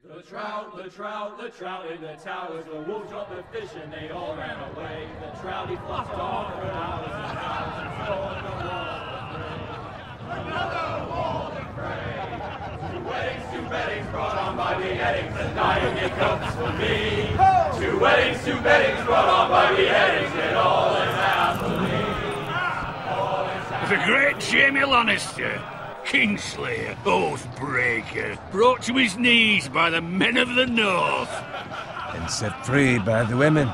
The trout in the towers, the wolves dropped the fish and they all ran away. The trouty flopped off for hours and hours and stole the Walder Frey. Two weddings brought on by beheadings, and dying in cups for me. Two weddings brought on by beheadings, and all is happily. The great Jamie Lannister, Kingslayer, Oathbreaker, brought to his knees by the men of the North. And set free by the women.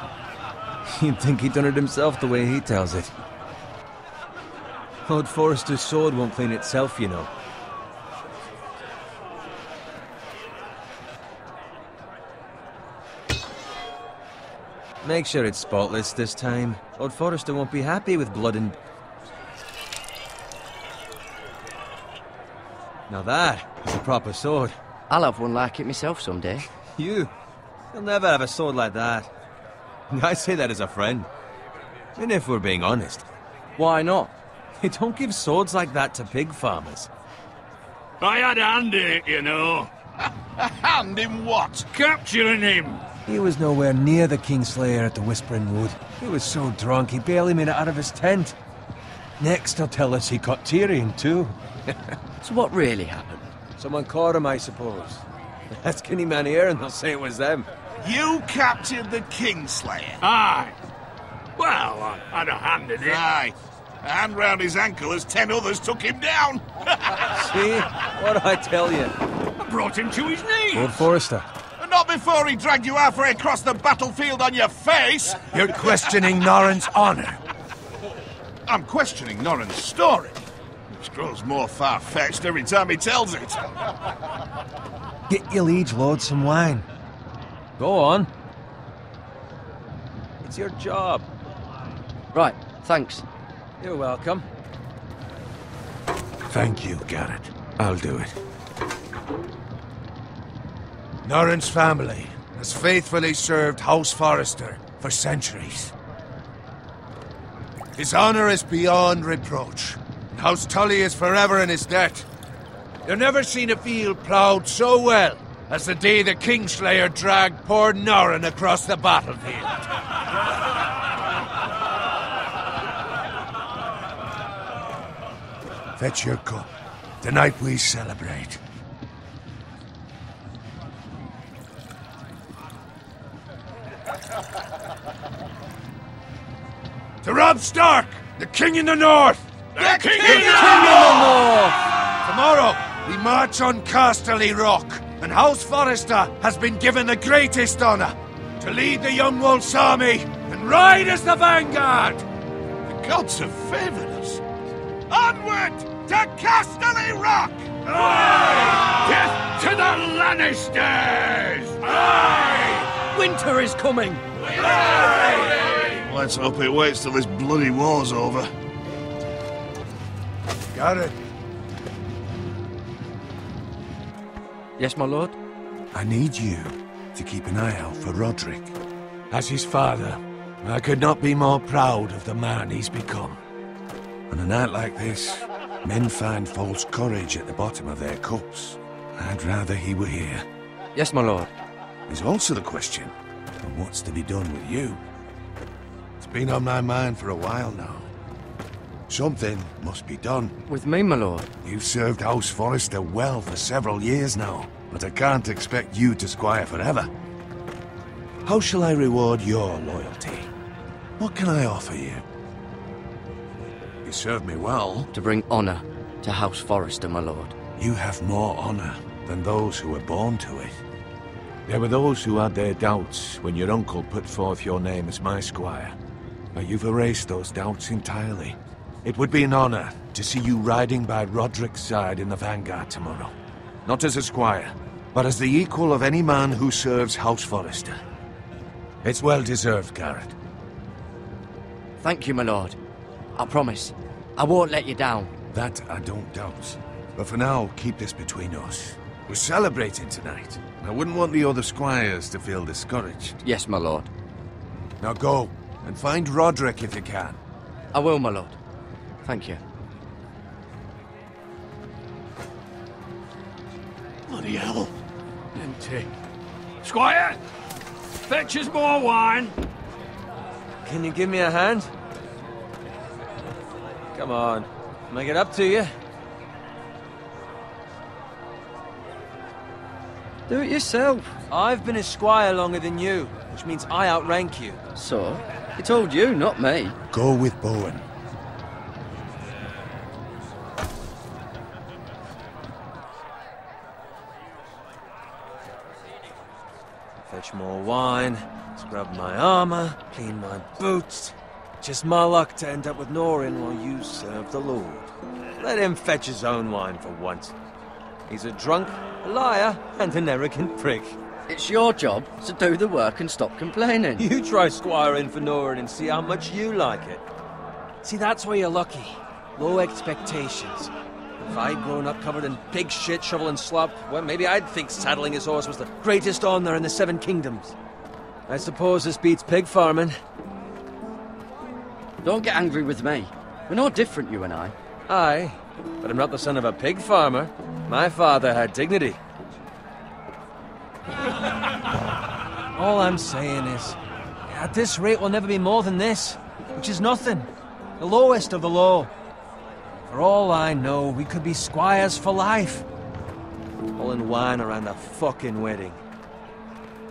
You'd think he'd done it himself the way he tells it. Lord Forrester's sword won't clean itself, you know. Make sure it's spotless this time. Lord Forrester won't be happy with blood and... Now that is a proper sword. I'll have one like it myself someday. You'll never have a sword like that. I say that as a friend. And if we're being honest. Why not? They don't give swords like that to pig farmers. I had a hand in it, you know. A hand in what? Capturing him. He was nowhere near the Kingslayer at the Whispering Wood. He was so drunk he barely made it out of his tent. Next he'll tell us he caught Tyrion too. So what really happened? Someone caught him, I suppose. Ask any man here and they'll say it was them. You captured the Kingslayer? Aye. Well, I had a hand in it. Aye. A hand round his ankle as 10 others took him down. See? What'd I tell you? I brought him to his knees. Lord Forrester. Not before he dragged you halfway across the battlefield on your face. You're questioning Norrin's honor. I'm questioning Norrin's story, which grows more far-fetched every time he tells it. Get your liege lord some wine. Go on. It's your job. Right, thanks. You're welcome. Thank you, Gared. I'll do it. Norrin's family has faithfully served House Forrester for centuries. His honor is beyond reproach, and House Tully is forever in his debt. You've never seen a field ploughed so well as the day the Kingslayer dragged poor Norrin across the battlefield. Fetch your cup. Tonight we celebrate. To Robb Stark, the King in the North! The King in the North! Tomorrow, we march on Casterly Rock, and House Forrester has been given the greatest honor to lead the Young Wolf's army and ride as the vanguard! The gods have favored us. Onward to Casterly Rock! Aye! Death to the Lannisters! Aye! Winter is coming! Aye! Let's hope it waits till this bloody war's over. Got it. Yes, my lord? I need you to keep an eye out for Rodrik. As his father, I could not be more proud of the man he's become. On a night like this, men find false courage at the bottom of their cups. I'd rather he were here. Yes, my lord. There's also the question of what's to be done with you. It's been on my mind for a while now. Something must be done. With me, my lord? You've served House Forrester well for several years now, but I can't expect you to squire forever. How shall I reward your loyalty? What can I offer you? You served me well. To bring honor to House Forrester, my lord. You have more honor than those who were born to it. There were those who had their doubts when your uncle put forth your name as my squire. But you've erased those doubts entirely. It would be an honor to see you riding by Rodrik's side in the vanguard tomorrow. Not as a squire, but as the equal of any man who serves House Forrester. It's well deserved, Gared. Thank you, my lord. I promise. I won't let you down. That I don't doubt. But for now, keep this between us. We're celebrating tonight. I wouldn't want the other squires to feel discouraged. Yes, my lord. Now go, and find Rodrik if you can. I will, my lord. Thank you. Bloody hell. fealty. Squire, fetch us more wine. Can you give me a hand? Come on, make it up to you. Do it yourself. I've been a squire longer than you, which means I outrank you. So? He told you, not me. Go with Bowen. Fetch more wine, scrub my armor, clean my boots. Just my luck to end up with Norin while you serve the Lord. Let him fetch his own wine for once. He's a drunk, a liar, and an arrogant prick. It's your job to do the work and stop complaining. You try squiring for Norin and see how much you like it. See, that's where you're lucky. Low expectations. If I'd grown up covered in pig shit, shovel and slop, well, maybe I'd think saddling his horse was the greatest honor in the Seven Kingdoms. I suppose this beats pig farming. Don't get angry with me. We're no different, you and I. Aye, but I'm not the son of a pig farmer. My father had dignity. All I'm saying is, at this rate we'll never be more than this, which is nothing. The lowest of the low. For all I know, we could be squires for life. Pulling wine around a fucking wedding.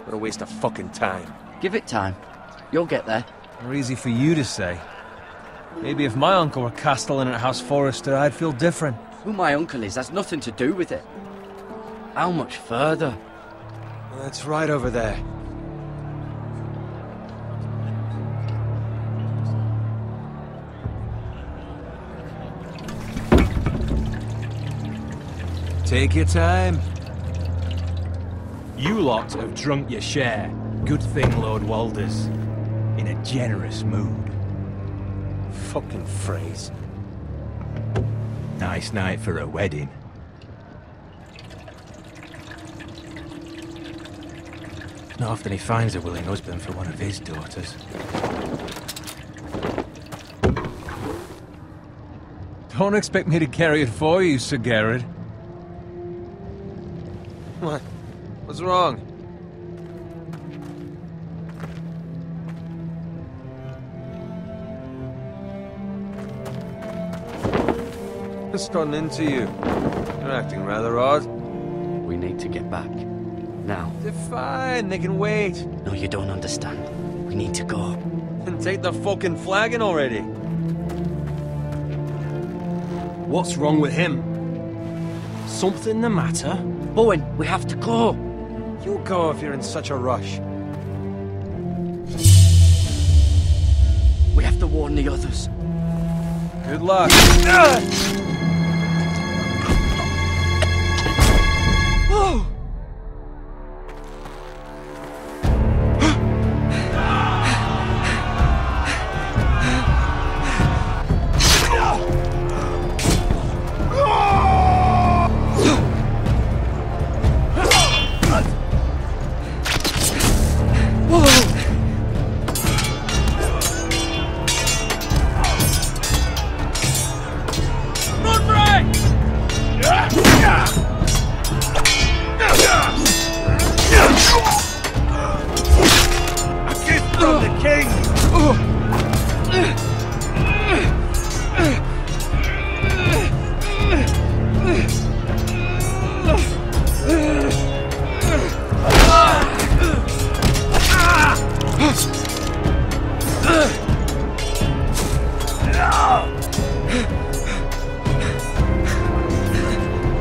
What a waste of fucking time. Give it time. You'll get there. More easy for you to say. Maybe if my uncle were castellan at House Forrester, I'd feel different. Who my uncle is has nothing to do with it. How much further? That's right over there. Take your time. You lot have drunk your share. Good thing Lord Walder's in a generous mood. Fucking phrase. Nice night for a wedding. Not often he finds a willing husband for one of his daughters. Don't expect me to carry it for you, Sir Gared. What? What's wrong? What's gotten into you? You're acting rather odd. We need to get back. Now. They're fine, they can wait. No, you don't understand. We need to go. And take the fucking flagon already. What's wrong with him? Something the matter? Bowen, we have to go. You go if you're in such a rush. We have to warn the others. Good luck. Oh!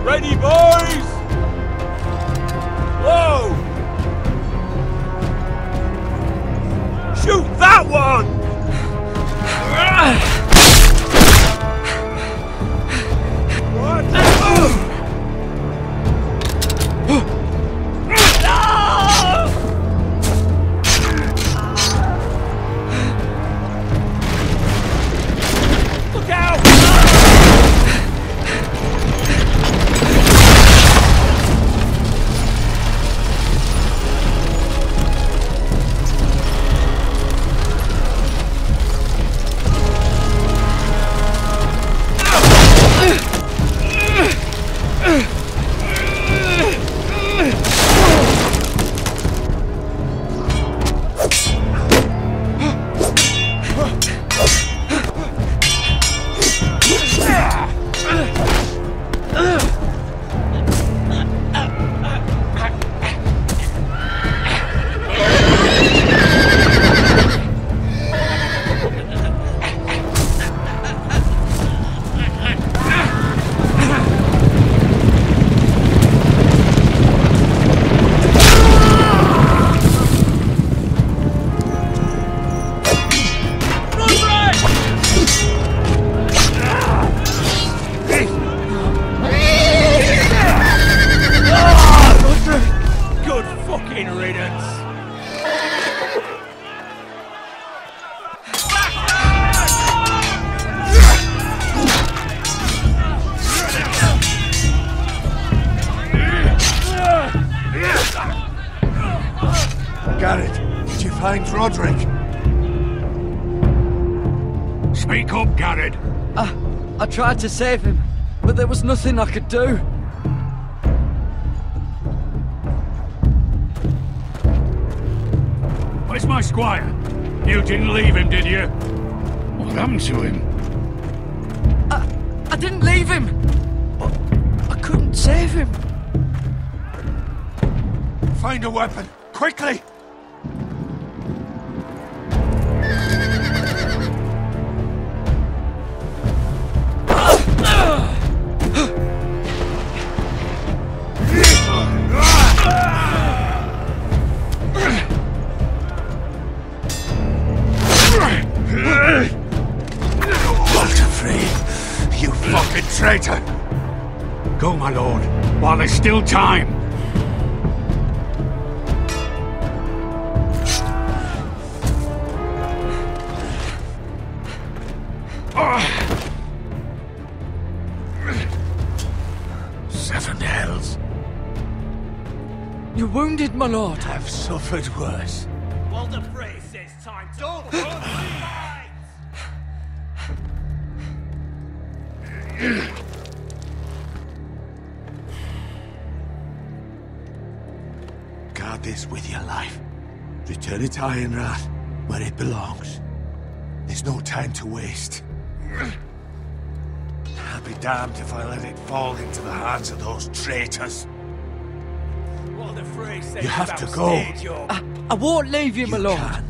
Ready, boys! Whoa! Shoot that one! What? Look out! Gared, did you find Rodrik? Speak up, Gared. I tried to save him, but there was nothing I could do. Where's my squire? You didn't leave him, did you? What happened to him? I didn't leave him, but I couldn't save him. Find a weapon, quickly! Walder Frey, you fucking traitor! Go, my lord, while there's still time. Seven hells. You're wounded, my lord. I've suffered worse. Walder Frey says time to don't run fight! Guard this with your life. Return it to Ironrath, where it belongs. There's no time to waste. I'll be damned if I let it fall into the hands of those traitors. Walder Frey says You have to go. I won't leave you, my You lord. can,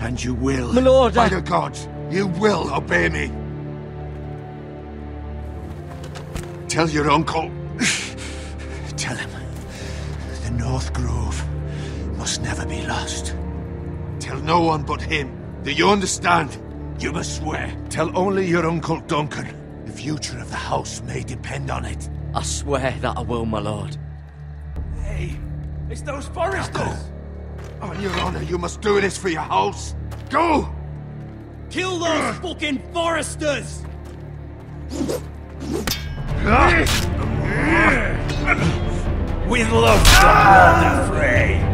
and you will. My lord, By the gods, you will obey me. Tell your uncle. Tell him. The North Grove must never be lost. Tell no one but him. Do you understand? You must swear. Tell only your Uncle Duncan. The future of the house may depend on it. I swear that I will, my lord. Hey, it's those Forresters! Go. On your honor, you must do this for your house. Go! Kill those fucking Forresters! With love from Walder Frey.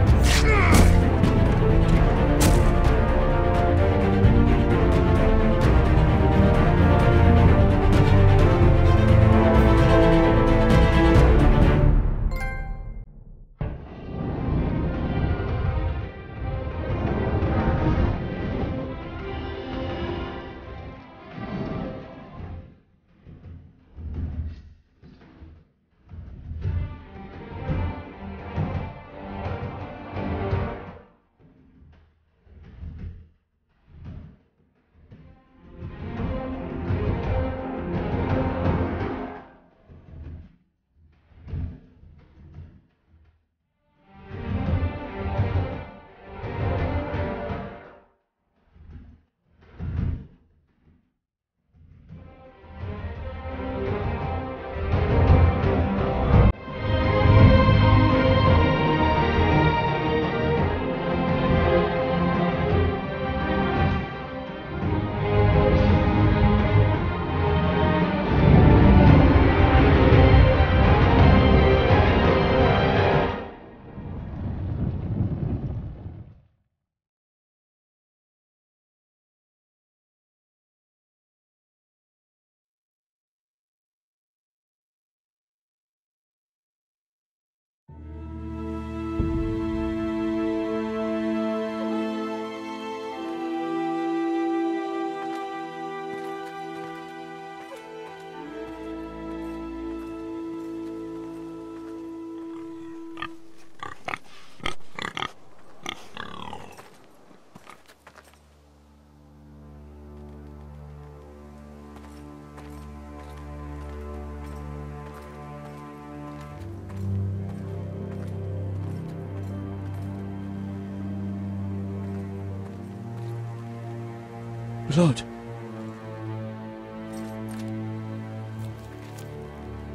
Lord.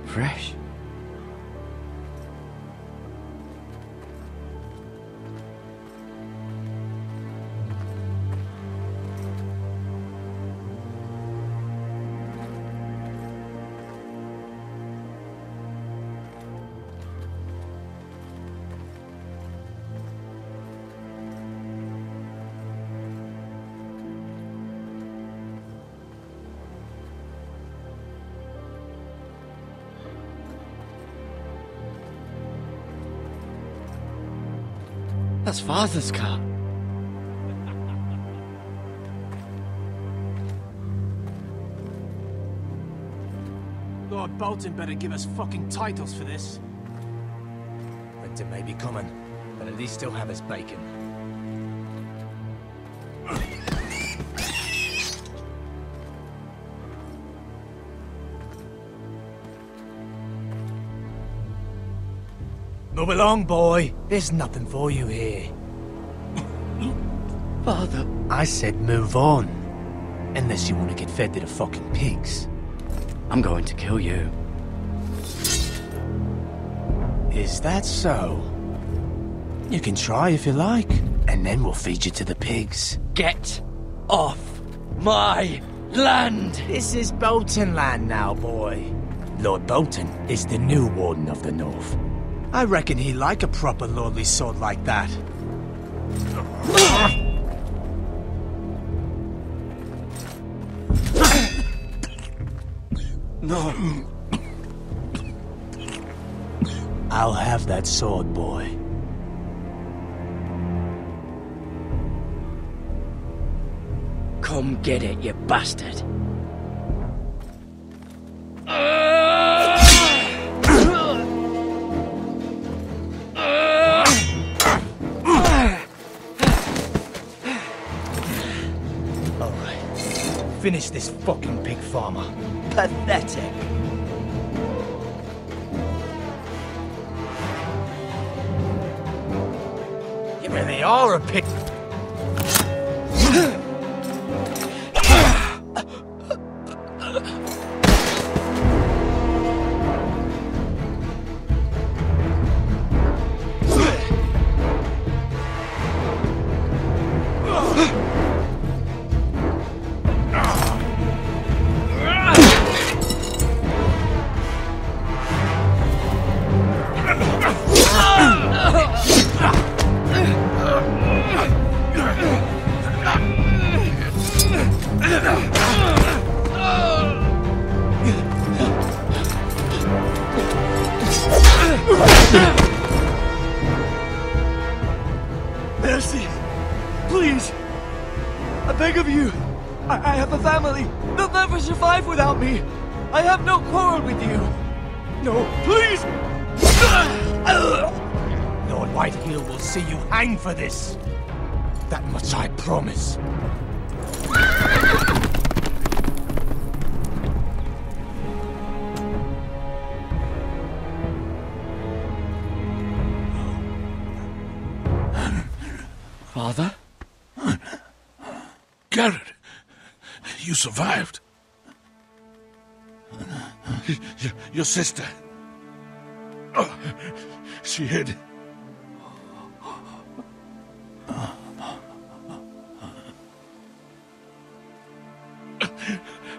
Fresh. That's Father's car. Lord Boulton better give us fucking titles for this. Winter may be coming, but at least he'll have his bacon. Move along, boy. There's nothing for you here. Father. I said move on. Unless you want to get fed to the fucking pigs. I'm going to kill you. Is that so? You can try if you like, and then we'll feed you to the pigs. Get off my land! This is Bolton land now, boy. Lord Boulton is the new Warden of the North. I reckon he'd like a proper lordly sword like that. No. I'll have that sword, boy. Come get it, you bastard. Finish this fucking pig farmer. Pathetic. You really are a pig. Mercy! Please! I beg of you! I have a family! They'll never survive without me! I have no quarrel with you! No, please! Lord Whitehill will see you hang for this. That much I promise. Father? Gared, you survived. Your sister. Oh, she hid.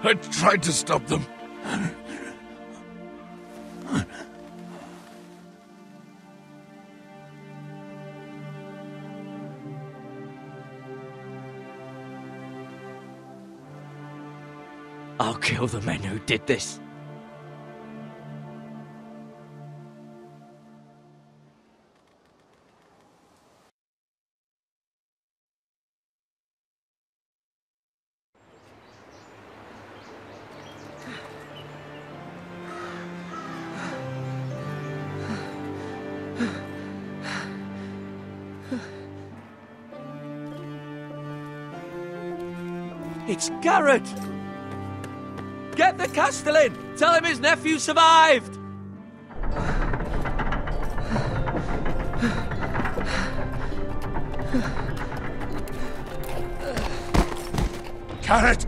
I tried to stop them. I'll kill the men who did this. It's Gared! Get the Castellan! Tell him his nephew survived! Gared!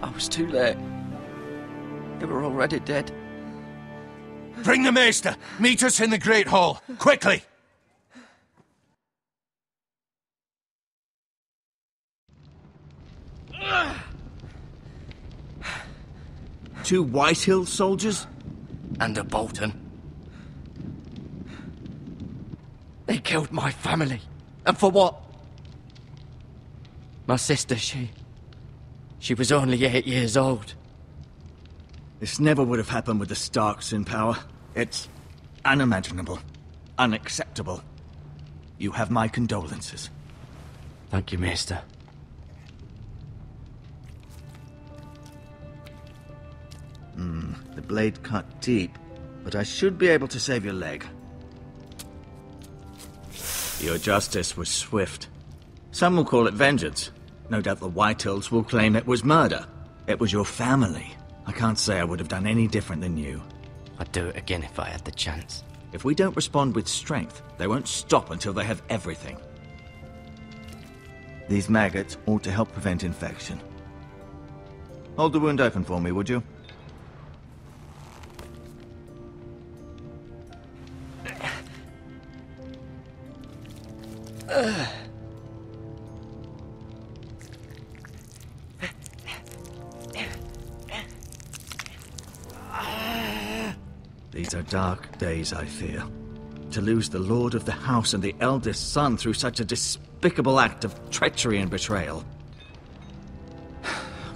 I was too late. They were already dead. Bring the maester! Meet us in the Great Hall! Quickly! Two Whitehill soldiers? And a Bolton. They killed my family. And for what? My sister, she was only 8 years old. This never would have happened with the Starks in power. It's unimaginable. unacceptable. You have my condolences. Thank you, Maester. The blade cut deep, but I should be able to save your leg. Your justice was swift. Some will call it vengeance. No doubt the Whitehills will claim it was murder. It was your family. I can't say I would have done any different than you. I'd do it again if I had the chance. If we don't respond with strength, they won't stop until they have everything. These maggots ought to help prevent infection. Hold the wound open for me, would you? These are dark days, I fear. To lose the lord of the house and the eldest son through such a despicable act of treachery and betrayal.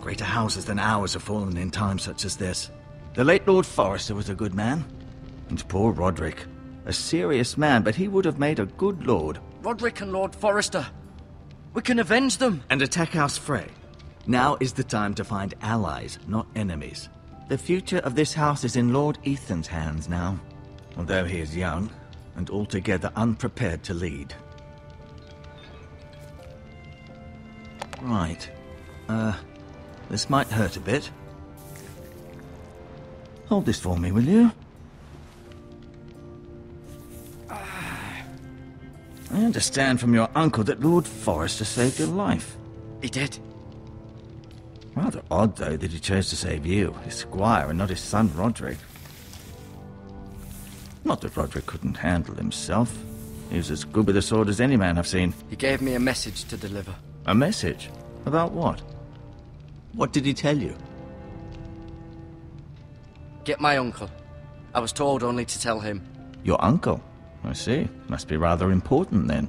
Greater houses than ours have fallen in times such as this. The late Lord Forrester was a good man. And poor Rodrik. A serious man, but he would have made a good lord. Rodrik and Lord Forrester. We can avenge them. And attack House Frey. Now is the time to find allies, not enemies. The future of this house is in Lord Ethan's hands now. Although he is young, and altogether unprepared to lead. Right. This might hurt a bit. Hold this for me, will you? I understand from your uncle that Lord Forrester saved your life. He did. Rather odd, though, that he chose to save you, his squire, and not his son Rodrik. Not that Rodrik couldn't handle himself. He was as good with a sword as any man I've seen. He gave me a message to deliver. A message? About what? What did he tell you? Get my uncle. I was told only to tell him. Your uncle? I see. Must be rather important, then.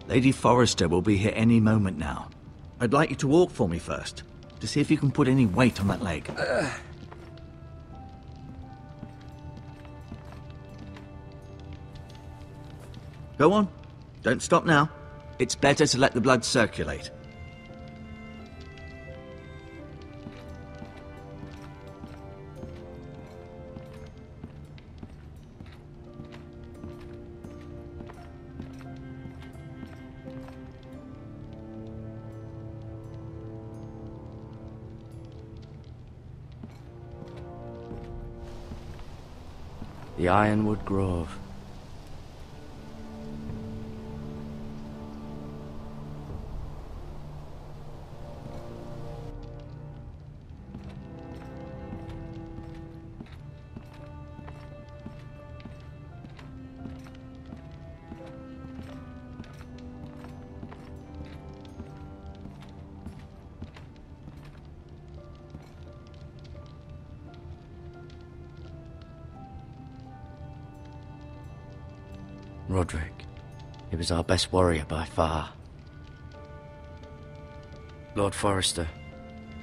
Lady Forrester will be here any moment now. I'd like you to walk for me first, to see if you can put any weight on that leg. Go on. Don't stop now. It's better to let the blood circulate. The Ironwood Grove. Rodrik. He was our best warrior by far. Lord Forrester.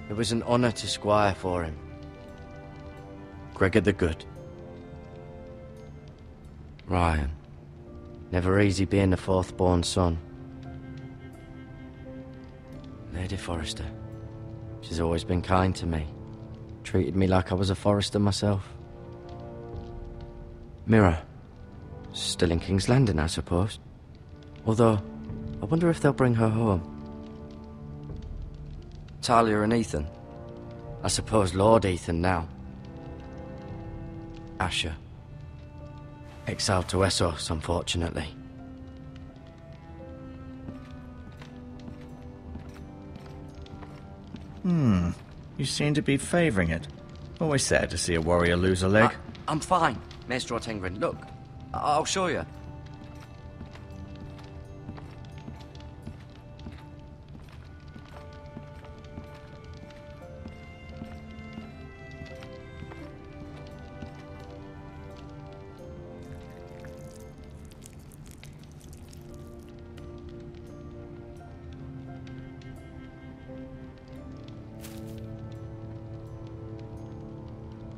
It was an honor to squire for him. Gregor the Good. Ryan. Never easy being the fourth-born son. Lady Forrester. She's always been kind to me. Treated me like I was a Forrester myself. Mira. Still in King's Landing, I suppose. Although, I wonder if they'll bring her home. Talia and Ethan. I suppose Lord Ethan now. Asher. Exiled to Essos, unfortunately. You seem to be favouring it. Always sad to see a warrior lose a leg. I'm fine, Maester Ortengrin. Look, I'll show you.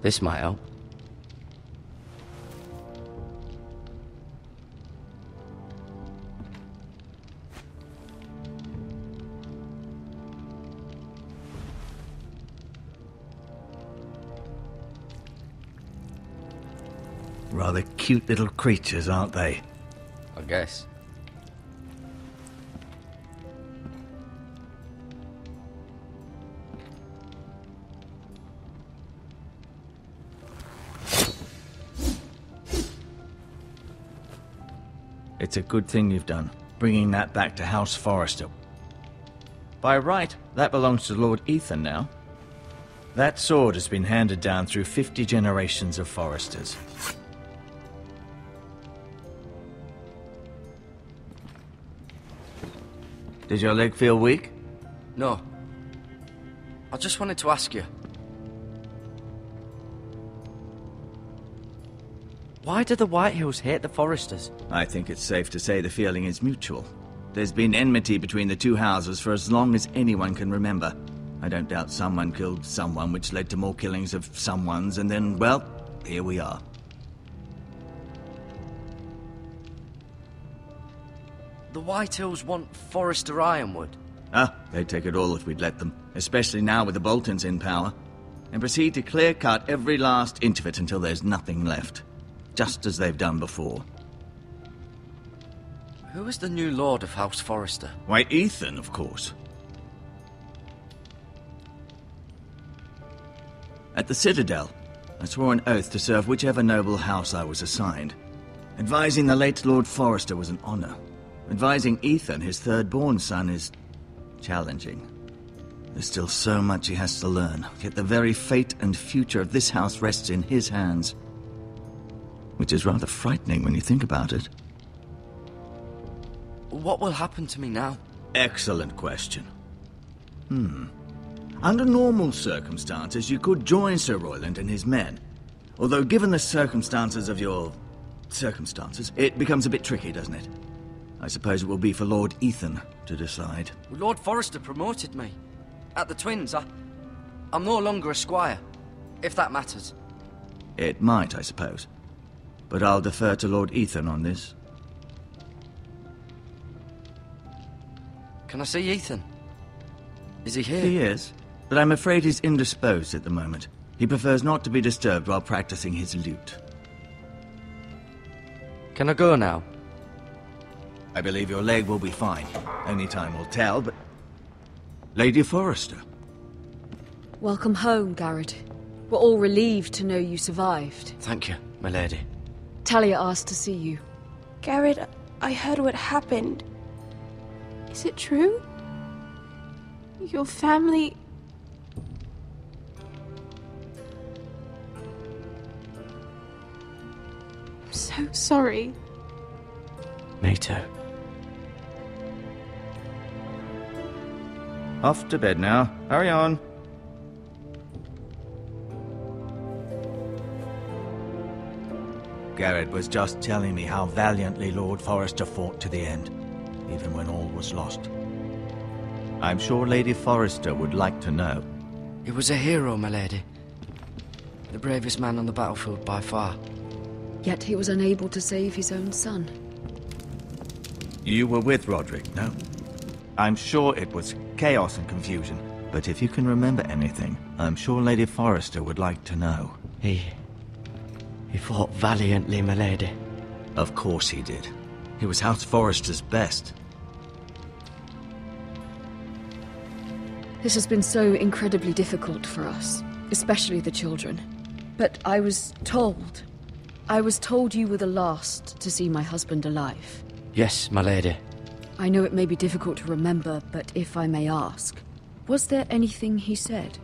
This might help. Rather cute little creatures, aren't they? I guess. It's a good thing you've done, bringing that back to House Forrester. By right, that belongs to Lord Ethan now. That sword has been handed down through 50 generations of Forresters. Did your leg feel weak? No. I just wanted to ask you. Why do the Whitehills hate the Forresters? I think it's safe to say the feeling is mutual. There's been enmity between the two houses for as long as anyone can remember. I don't doubt someone killed someone, which led to more killings of someones, and then, well, here we are. The Whitehills want Forrester Ironwood. Ah, they'd take it all if we'd let them, especially now with the Boultons in power, and proceed to clear-cut every last inch of it until there's nothing left. Just as they've done before. Who is the new Lord of House Forrester? Why, Ethan, of course. At the Citadel, I swore an oath to serve whichever noble house I was assigned. Advising the late Lord Forrester was an honor. Advising Ethan, his third-born son, is challenging. There's still so much he has to learn, yet the very fate and future of this house rests in his hands. Which is rather frightening when you think about it. What will happen to me now? Excellent question. Under normal circumstances, you could join Sir Royland and his men. Although given the circumstances of your... circumstances, it becomes a bit tricky, doesn't it? I suppose it will be for Lord Ethan to decide. Lord Forrester promoted me. At the Twins, I'm no longer a squire, if that matters. It might, I suppose. But I'll defer to Lord Ethan on this. Can I see Ethan? Is he here? He is, but I'm afraid he's indisposed at the moment. He prefers not to be disturbed while practicing his lute. Can I go now? I believe your leg will be fine. Only time will tell, but... Lady Forrester. Welcome home, Gared. We're all relieved to know you survived. Thank you, my lady. Talia asked to see you. Gared, I heard what happened. Is it true? Your family... I'm so sorry. Me too. Off to bed now. Hurry on. Gared was just telling me how valiantly Lord Forrester fought to the end, even when all was lost. I'm sure Lady Forrester would like to know. He was a hero, my lady. The bravest man on the battlefield by far. Yet he was unable to save his own son. You were with Rodrik, no? I'm sure it was chaos and confusion, but if you can remember anything, I'm sure Lady Forrester would like to know. He fought valiantly, my lady. Of course he did. He was House Forrester's best. This has been so incredibly difficult for us, especially the children. But I was told you were the last to see my husband alive. Yes, my lady. I know it may be difficult to remember, but if I may ask, was there anything he said?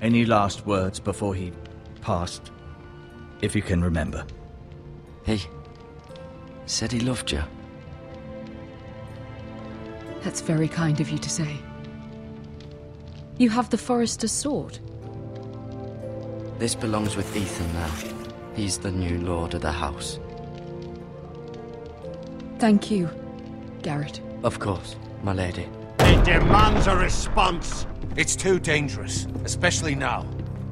Any last words before he passed? If you can remember. He said he loved you. That's very kind of you to say. You have the Forrester's sword. This belongs with Ethan now. He's the new lord of the house. Thank you, Gared. Of course, my lady. It demands a response. It's too dangerous, especially now.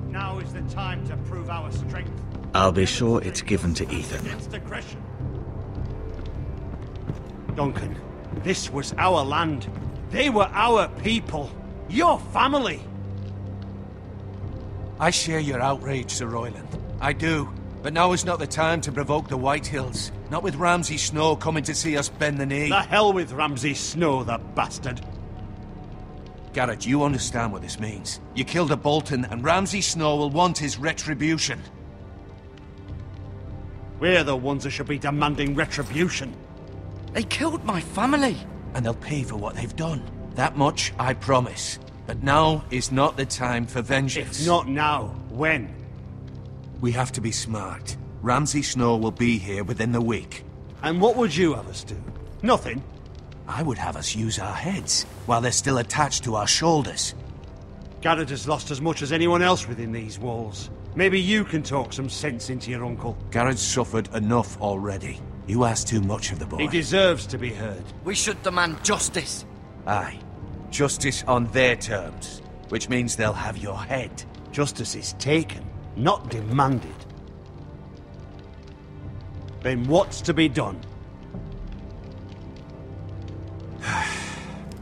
Now is the time to prove our strength. I'll be sure it's given to Ethan. Against aggression. Duncan, this was our land. They were our people. Your family. I share your outrage, Sir Royland. I do. But now is not the time to provoke the Whitehills. Not with Ramsay Snow coming to see us bend the knee. The hell with Ramsay Snow, the bastard. Gared, you understand what this means. You killed a Boulton, and Ramsay Snow will want his retribution. We're the ones that should be demanding retribution. They killed my family. And they'll pay for what they've done. That much I promise. But now is not the time for vengeance. If not now, when? We have to be smart. Ramsay Snow will be here within the week. And what would you have us do? Nothing? I would have us use our heads, while they're still attached to our shoulders. Gared has lost as much as anyone else within these walls. Maybe you can talk some sense into your uncle. Gared's suffered enough already. You ask too much of the boy. He deserves to be heard. We should demand justice. Aye. Justice on their terms. Which means they'll have your head. Justice is taken, not demanded. Then what's to be done?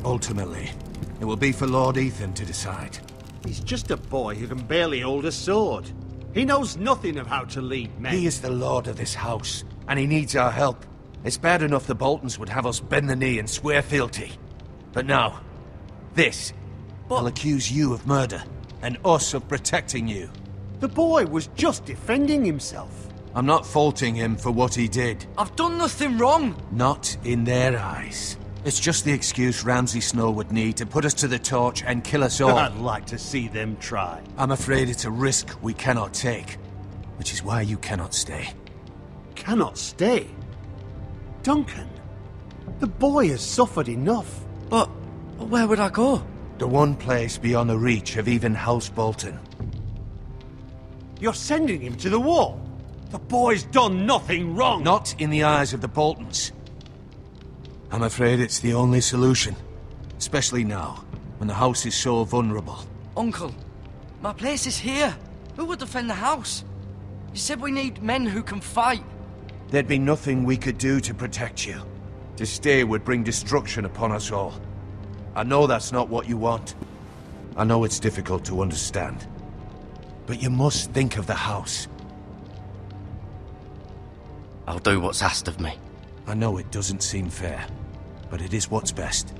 Ultimately, it will be for Lord Ethan to decide. He's just a boy who can barely hold a sword. He knows nothing of how to lead men. He is the lord of this house, and he needs our help. It's bad enough the Boltons would have us bend the knee and swear fealty. But now, this will accuse you of murder, and us of protecting you. The boy was just defending himself. I'm not faulting him for what he did. I've done nothing wrong. Not in their eyes. It's just the excuse Ramsay Snow would need to put us to the torch and kill us all. I'd like to see them try. I'm afraid it's a risk we cannot take, which is why you cannot stay. Cannot stay? Duncan, the boy has suffered enough. But where would I go? The one place beyond the reach of even House Boulton. You're sending him to the wall? The boy's done nothing wrong! Not in the eyes of the Boltons. I'm afraid it's the only solution. Especially now, when the house is so vulnerable. Uncle, my place is here. Who would defend the house? You said we need men who can fight. There'd be nothing we could do to protect you. To stay would bring destruction upon us all. I know that's not what you want. I know it's difficult to understand. But you must think of the house. I'll do what's asked of me. I know it doesn't seem fair, but it is what's best.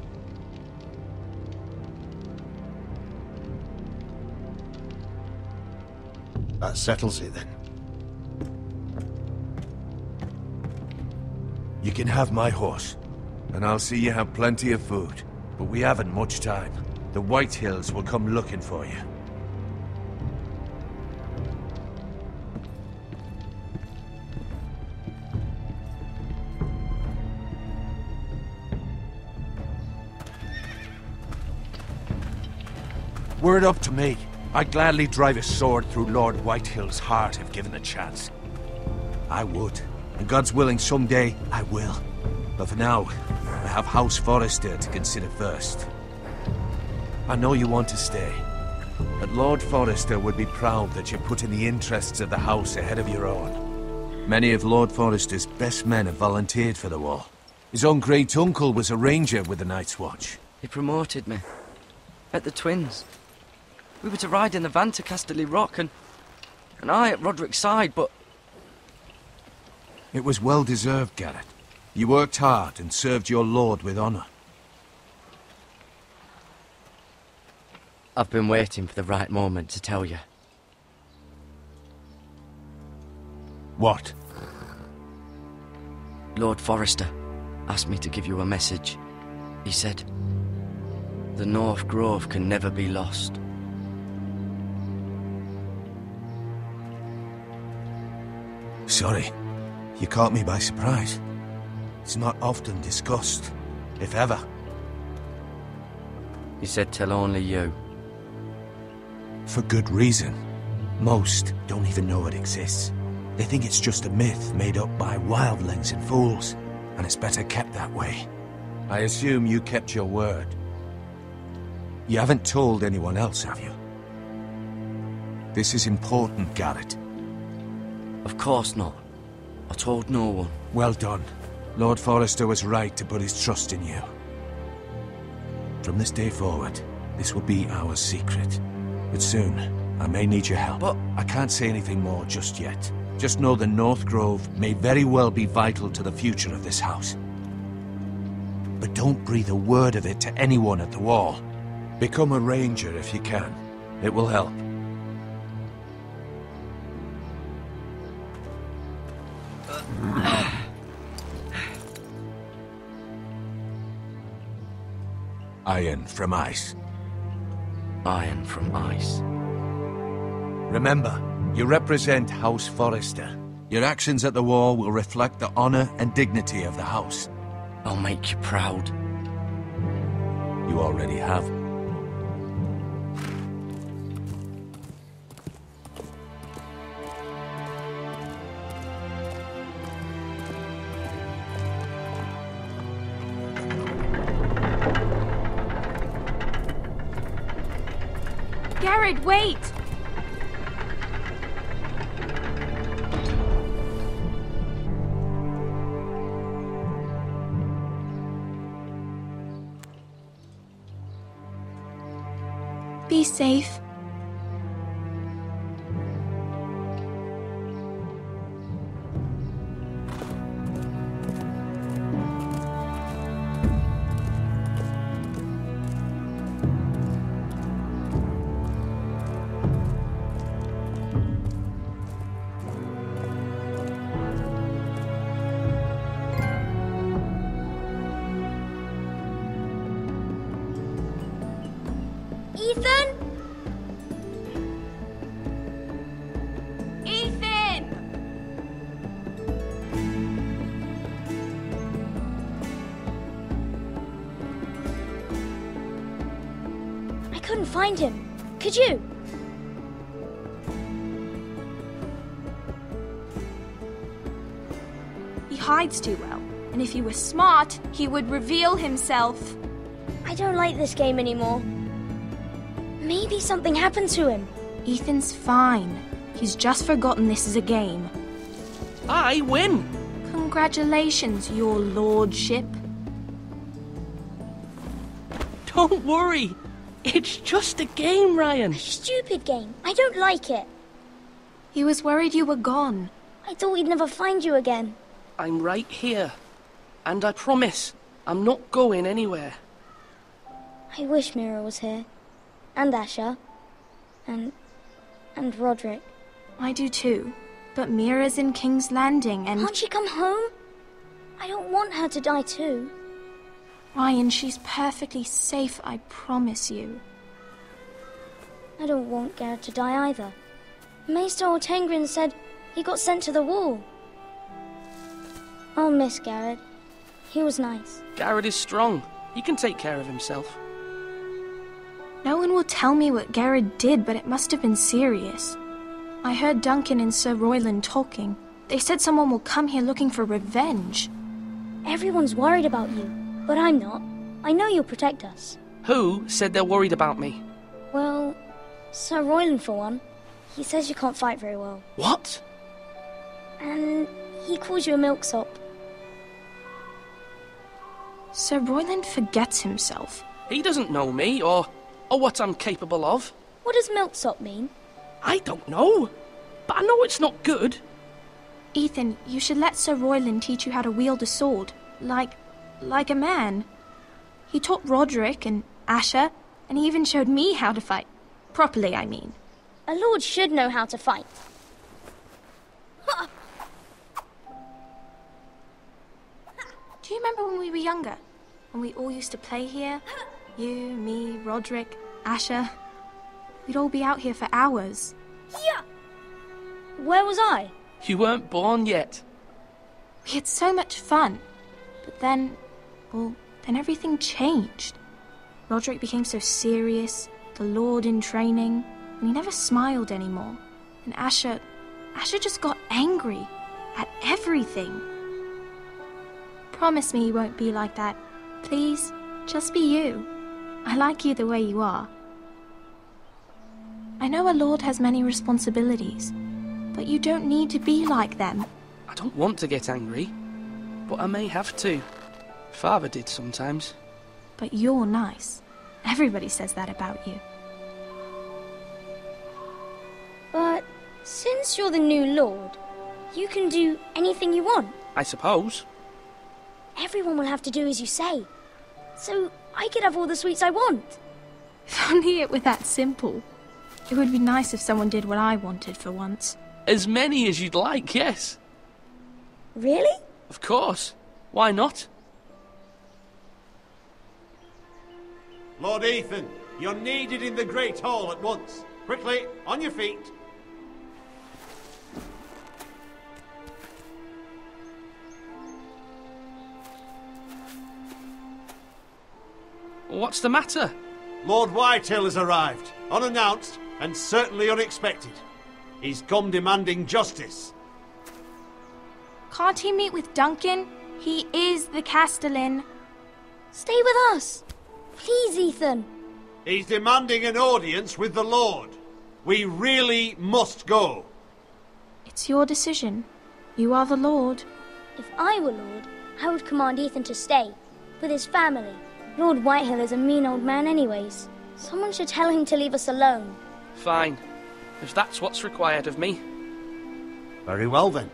That settles it, then. You can have my horse, and I'll see you have plenty of food. But we haven't much time. The Whitehills will come looking for you. Were it up to me, I'd gladly drive a sword through Lord Whitehill's heart if given the chance. I would. And God's willing, someday I will. But for now, I have House Forrester to consider first. I know you want to stay, but Lord Forrester would be proud that you're putting the interests of the house ahead of your own. Many of Lord Forrester's best men have volunteered for the war. His own great-uncle was a ranger with the Night's Watch. He promoted me. At the Twins. We were to ride in the van to Casterly Rock, and I at Rodrik's side, but... It was well deserved, Gared. You worked hard and served your lord with honor. I've been waiting for the right moment to tell you. What? Lord Forrester asked me to give you a message. He said, the North Grove can never be lost. Sorry. You caught me by surprise. It's not often discussed, if ever. He said tell only you. For good reason. Most don't even know it exists. They think it's just a myth made up by wildlings and fools, and it's better kept that way. I assume you kept your word. You haven't told anyone else, have you? This is important, Gared. Of course not. I told no one. Well done. Lord Forrester was right to put his trust in you. From this day forward, this will be our secret. But soon, I may need your help. But I can't say anything more just yet. Just know the North Grove may very well be vital to the future of this house. But don't breathe a word of it to anyone at the Wall. Become a ranger if you can. It will help. Iron from ice. Iron from ice. Remember, you represent House Forrester. Your actions at the Wall will reflect the honor and dignity of the house. I'll make you proud. You already have. Gared, wait! Be safe. Ethan? I couldn't find him. Could you? He hides too well, and if he were smart, he would reveal himself. I don't like this game anymore. Maybe something happened to him. Ethan's fine. He's just forgotten this is a game. I win! Congratulations, your lordship. Don't worry. It's just a game, Ryan. A stupid game. I don't like it. He was worried you were gone. I thought we'd never find you again. I'm right here. And I promise, I'm not going anywhere. I wish Mira was here. And Asher. And Rodrik. I do too. But Mira's in King's Landing and... Can't she come home? I don't want her to die too. Ryan, she's perfectly safe, I promise you. I don't want Gared to die either. Maester Ortengrin said he got sent to the Wall. I'll miss Gared. He was nice. Gared is strong. He can take care of himself. No one will tell me what Gared did, but it must have been serious. I heard Duncan and Sir Royland talking. They said someone will come here looking for revenge. Everyone's worried about you, but I'm not. I know you'll protect us. Who said they're worried about me? Well, Sir Royland for one. He says you can't fight very well. What? And he calls you a milksop. Sir Royland forgets himself. He doesn't know me, or what I'm capable of. What does milksop mean? I don't know, but I know it's not good. Ethan, you should let Sir Royland teach you how to wield a sword, like a man. He taught Rodrik and Asher, and he even showed me how to fight. Properly, I mean. A lord should know how to fight. Do you remember when we were younger? When we all used to play here? You, me, Rodrik, Asher. We'd all be out here for hours. Yeah! Where was I? You weren't born yet. We had so much fun. But then everything changed. Rodrik became so serious, the Lord in training, and he never smiled anymore. And Asher just got angry at everything. Promise me you won't be like that. Please, just be you. I like you the way you are. I know a lord has many responsibilities, but you don't need to be like them. I don't want to get angry, but I may have to. Father did sometimes. But you're nice. Everybody says that about you. But since you're the new lord, You can do anything you want. I suppose. Everyone will have to do as you say. So I could have all the sweets I want. If only it were that simple. It would be nice if someone did what I wanted for once. As many as you'd like, yes. Really? Of course. Why not? Lord Ethan, you're needed in the Great Hall at once. Quickly, on your feet. What's the matter? Lord Whitehill has arrived, unannounced and certainly unexpected. He's come demanding justice. Can't he meet with Duncan? He is the Castellan. Stay with us. Please, Ethan. He's demanding an audience with the Lord. We really must go. It's your decision. You are the Lord. If I were Lord, I would command Ethan to stay, with his family. Lord Whitehill is a mean old man anyways. Someone should tell him to leave us alone. Fine. If that's what's required of me. Very well then.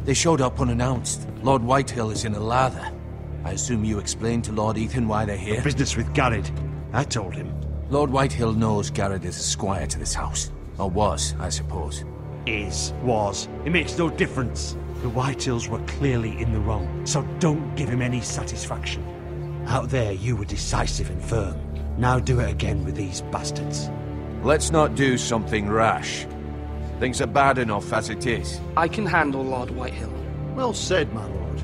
They showed up unannounced. Lord Whitehill is in a lather. I assume you explained to Lord Ethan why they're here? Business with Gared. I told him. Lord Whitehill knows Gared is a squire to this house. Or was, I suppose. Was. It makes no difference. The Whitehills were clearly in the wrong, so don't give him any satisfaction. Out there you were decisive and firm. Now do it again with these bastards. Let's not do something rash. Things are bad enough as it is. I can handle Lord Whitehill. Well said, my lord.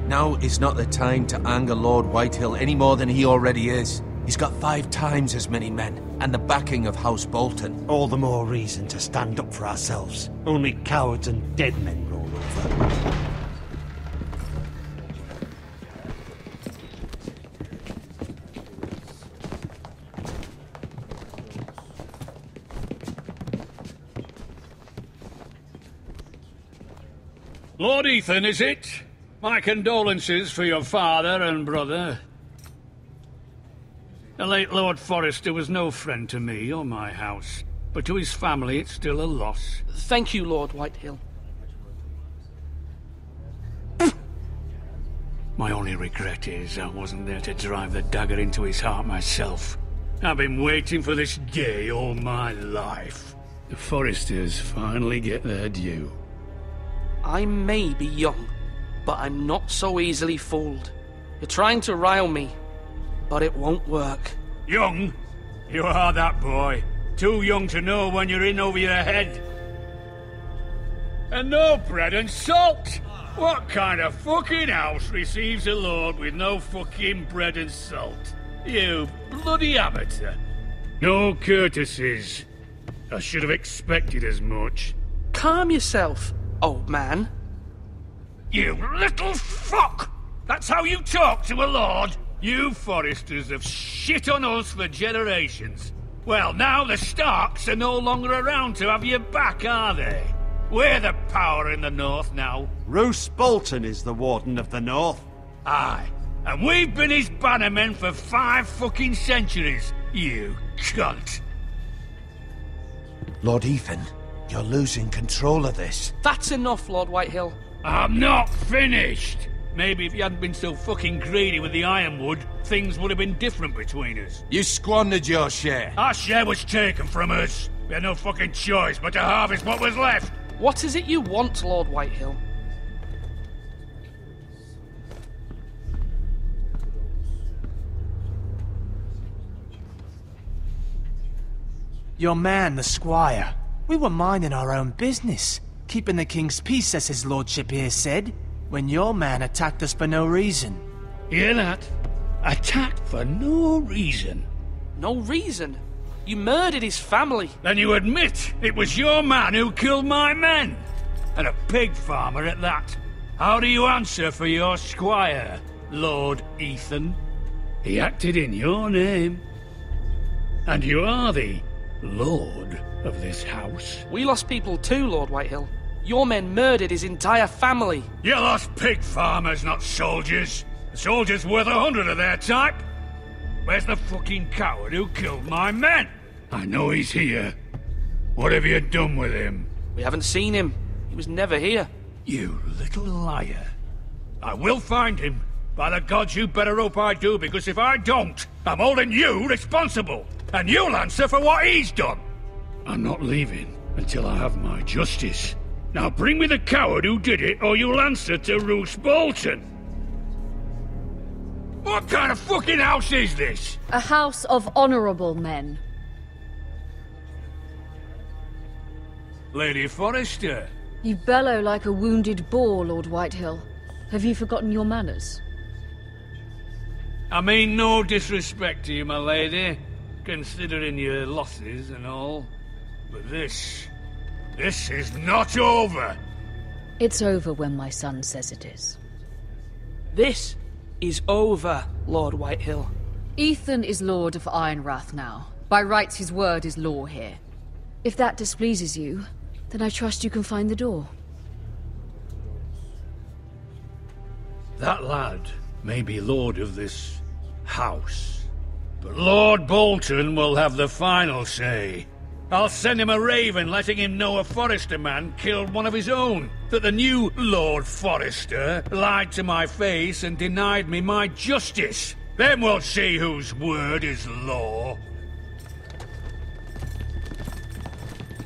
Now is not the time to anger Lord Whitehill any more than he already is. He's got 5 times as many men, and the backing of House Boulton. All the more reason to stand up for ourselves. Only cowards and dead men roll over. Lord Ethan, is it? My condolences for your father and brother. The late Lord Forrester was no friend to me or my house, but to his family it's still a loss. Thank you, Lord Whitehill. My only regret is I wasn't there to drive the dagger into his heart myself. I've been waiting for this day all my life. The Forresters finally get their due. I may be young, but I'm not so easily fooled. You're trying to rile me, but it won't work. Young? You are that boy. Too young to know when you're in over your head. And no bread and salt! What kind of fucking house receives a lord with no fucking bread and salt? You bloody amateur. No courtesies. I should have expected as much. Calm yourself, old man. You little fuck! That's how you talk to a lord? You Forresters have shit on us for generations. Well, now the Starks are no longer around to have your back, are they? We're the power in the north now. House Boulton is the Warden of the North. Aye, and we've been his bannermen for 5 fucking centuries, you cunt. Lord Ethan, you're losing control of this. That's enough, Lord Whitehill. I'm not finished. Maybe if you hadn't been so fucking greedy with the Ironwood, things would have been different between us. You squandered your share. Our share was taken from us. We had no fucking choice but to harvest what was left. What is it you want, Lord Whitehill? Your man, the squire. We were minding our own business, keeping the king's peace, as his lordship here said, when your man attacked us for no reason. Hear that? Attacked for no reason. No reason? You murdered his family. Then you admit it was your man who killed my men? and a pig farmer at that. How do you answer for your squire, Lord Ethan? He acted in your name. And you are the lord of this house. We lost people too, Lord Whitehill. Your men murdered his entire family. You lost pig farmers, not soldiers. A soldier's worth 100 of their type. Where's the fucking coward who killed my men? I know he's here. What have you done with him? We haven't seen him. He was never here. You little liar. I will find him. By the gods, you better hope I do, because if I don't, I'm holding you responsible. And you'll answer for what he's done. I'm not leaving until I have my justice. Now bring me the coward who did it, or you'll answer to House Boulton. What kind of fucking house is this? A house of honourable men. Lady Forrester. You bellow like a wounded boar, Lord Whitehill. Have you forgotten your manners? I mean no disrespect to you, my lady, considering your losses and all. But this is not over. It's over when my son says it is. This is over, Lord Whitehill. Ethan is Lord of Ironrath now. By rights, his word is law here. If that displeases you, then I trust you can find the door. That lad may be lord of this house, but Lord Boulton will have the final say. I'll send him a raven letting him know a Forrester man killed one of his own, that the new Lord Forrester lied to my face and denied me my justice. Then we'll see whose word is law.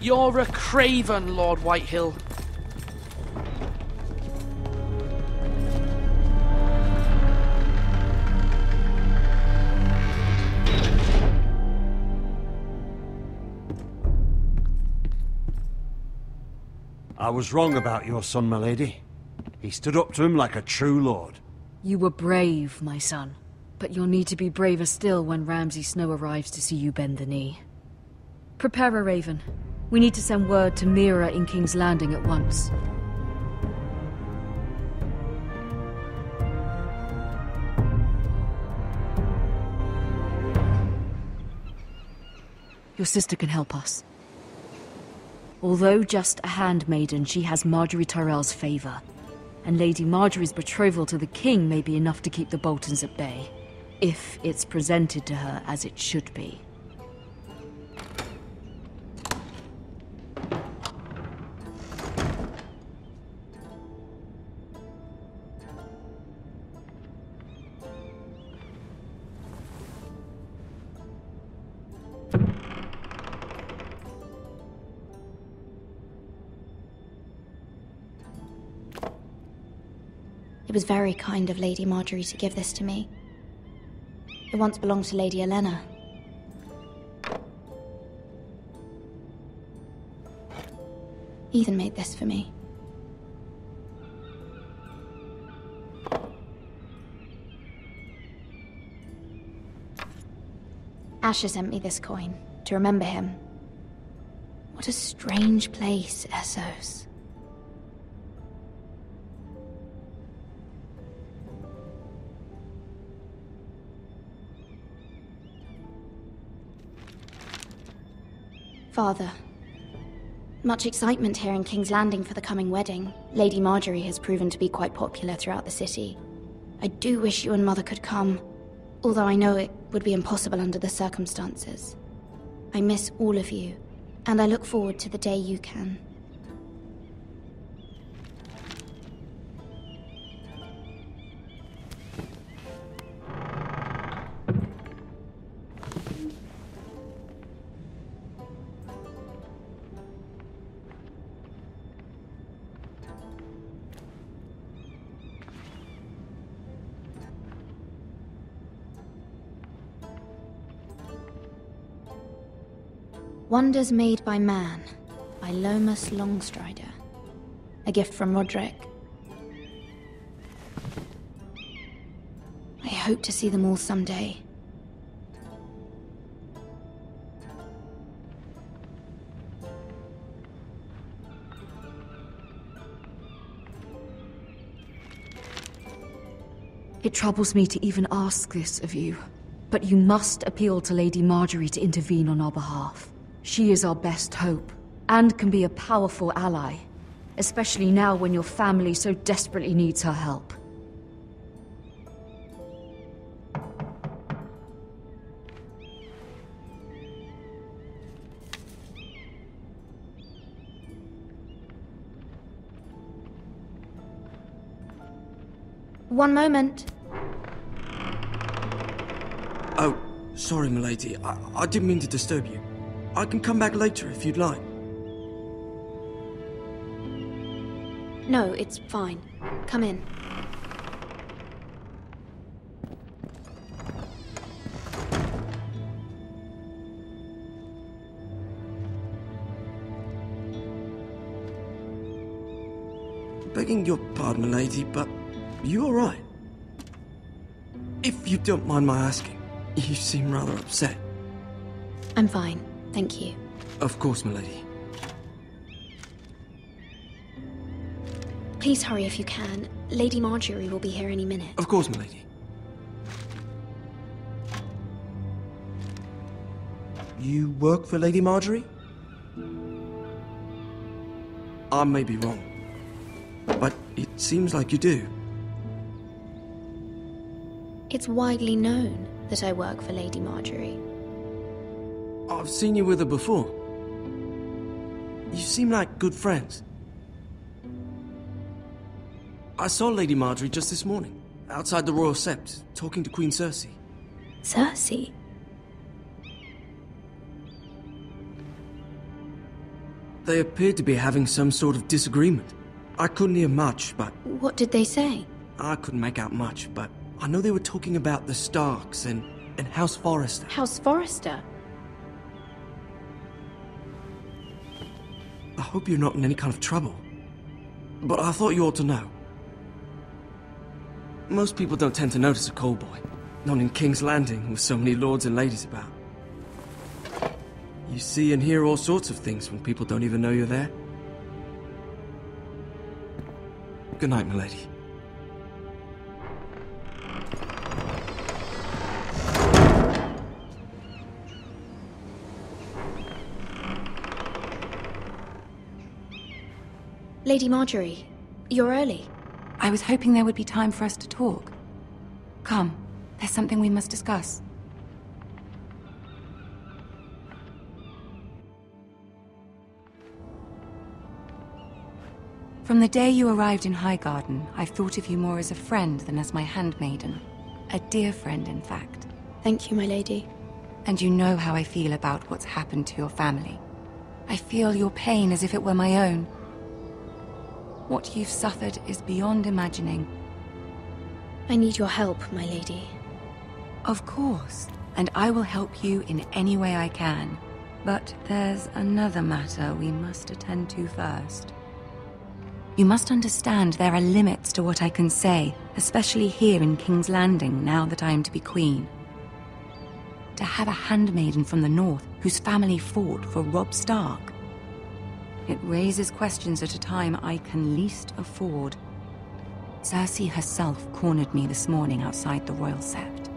You're a craven, Lord Whitehill. I was wrong about your son, my lady. He stood up to him like a true lord. You were brave, my son. But you'll need to be braver still when Ramsay Snow arrives to see you bend the knee. Prepare a raven. We need to send word to Mira in King's Landing at once. Your sister can help us. Although just a handmaiden, she has Marjorie Tyrell's favor. And Lady Marjorie's betrothal to the king may be enough to keep the Boltons at bay. If it's presented to her as it should be. It was very kind of Lady Marjorie to give this to me. It once belonged to Lady Olenna. Ethan made this for me. Asher sent me this coin to remember him. What a strange place, Essos. Father, much excitement here in King's Landing for the coming wedding. Lady Marjorie has proven to be quite popular throughout the city. I do wish you and Mother could come, although I know it would be impossible under the circumstances. I miss all of you, and I look forward to the day you can. Wonders Made by Man, by Lomas Longstrider. A gift from Rodrik. I hope to see them all someday. It troubles me to even ask this of you, but you must appeal to Lady Marjorie to intervene on our behalf. She is our best hope, and can be a powerful ally, especially now when your family so desperately needs her help. One moment. Oh, sorry, milady. I didn't mean to disturb you. I can come back later if you'd like. No, it's fine. Come in. Begging your pardon, milady, but you all right? If you don't mind my asking, you seem rather upset. I'm fine, thank you. Of course, milady. Please hurry if you can. Lady Marjorie will be here any minute. Of course, milady. You work for Lady Marjorie? I may be wrong, but it seems like you do. It's widely known that I work for Lady Marjorie. I've seen you with her before. You seem like good friends. I saw Lady Marjorie just this morning, outside the Royal Sept, talking to Queen Cersei. Cersei? They appeared to be having some sort of disagreement. I couldn't hear much, but... What did they say? I couldn't make out much, but I know they were talking about the Starks and House Forrester. House Forrester? I hope you're not in any kind of trouble. But I thought you ought to know. Most people don't tend to notice a call boy. Not in King's Landing, with so many lords and ladies about. You see and hear all sorts of things when people don't even know you're there. Good night, milady. Lady Marjorie, you're early. I was hoping there would be time for us to talk. Come, there's something we must discuss. From the day you arrived in Highgarden, I've thought of you more as a friend than as my handmaiden. A dear friend, in fact. Thank you, my lady. And you know how I feel about what's happened to your family. I feel your pain as if it were my own. What you've suffered is beyond imagining. I need your help, my lady. Of course, and I will help you in any way I can. But there's another matter we must attend to first. You must understand there are limits to what I can say, especially here in King's Landing, now that I am to be queen. To have a handmaiden from the north whose family fought for Robb Stark. It raises questions at a time I can least afford. Cersei herself cornered me this morning outside the Royal Sept.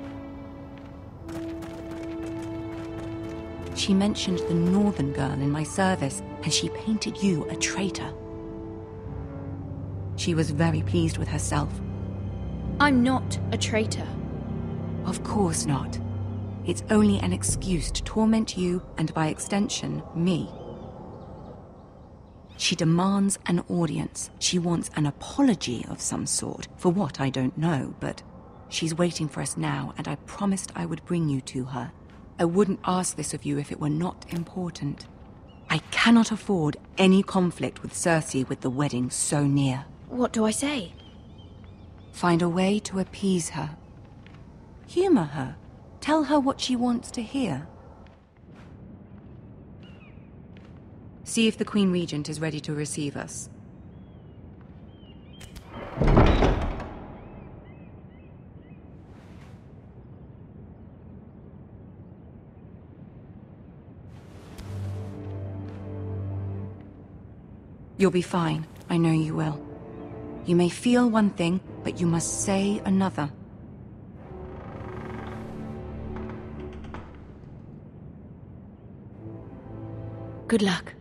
She mentioned the northern girl in my service, and she painted you a traitor. She was very pleased with herself. I'm not a traitor. Of course not. It's only an excuse to torment you, and by extension, me. She demands an audience. She wants an apology of some sort, for what I don't know, but she's waiting for us now, and I promised I would bring you to her. I wouldn't ask this of you if it were not important. I cannot afford any conflict with Cersei with the wedding so near. What do I say? Find a way to appease her. Humor her. Tell her what she wants to hear. See if the Queen Regent is ready to receive us. You'll be fine. I know you will. You may feel one thing, but you must say another. Good luck.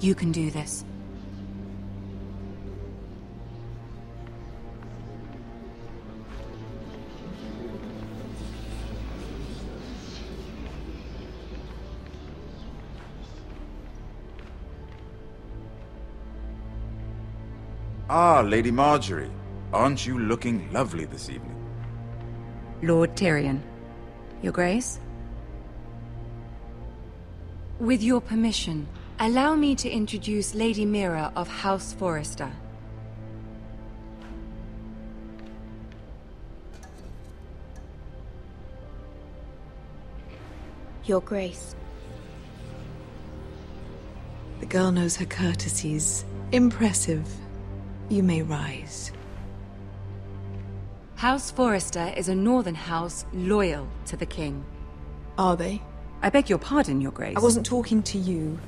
You can do this. Ah, Lady Marjorie. Aren't you looking lovely this evening? Lord Tyrion. Your Grace? With your permission, allow me to introduce Lady Mira of House Forrester. Your Grace. The girl knows her courtesies. Impressive. You may rise. House Forrester is a northern house loyal to the king. Are they? I beg your pardon, Your Grace. I wasn't talking to you.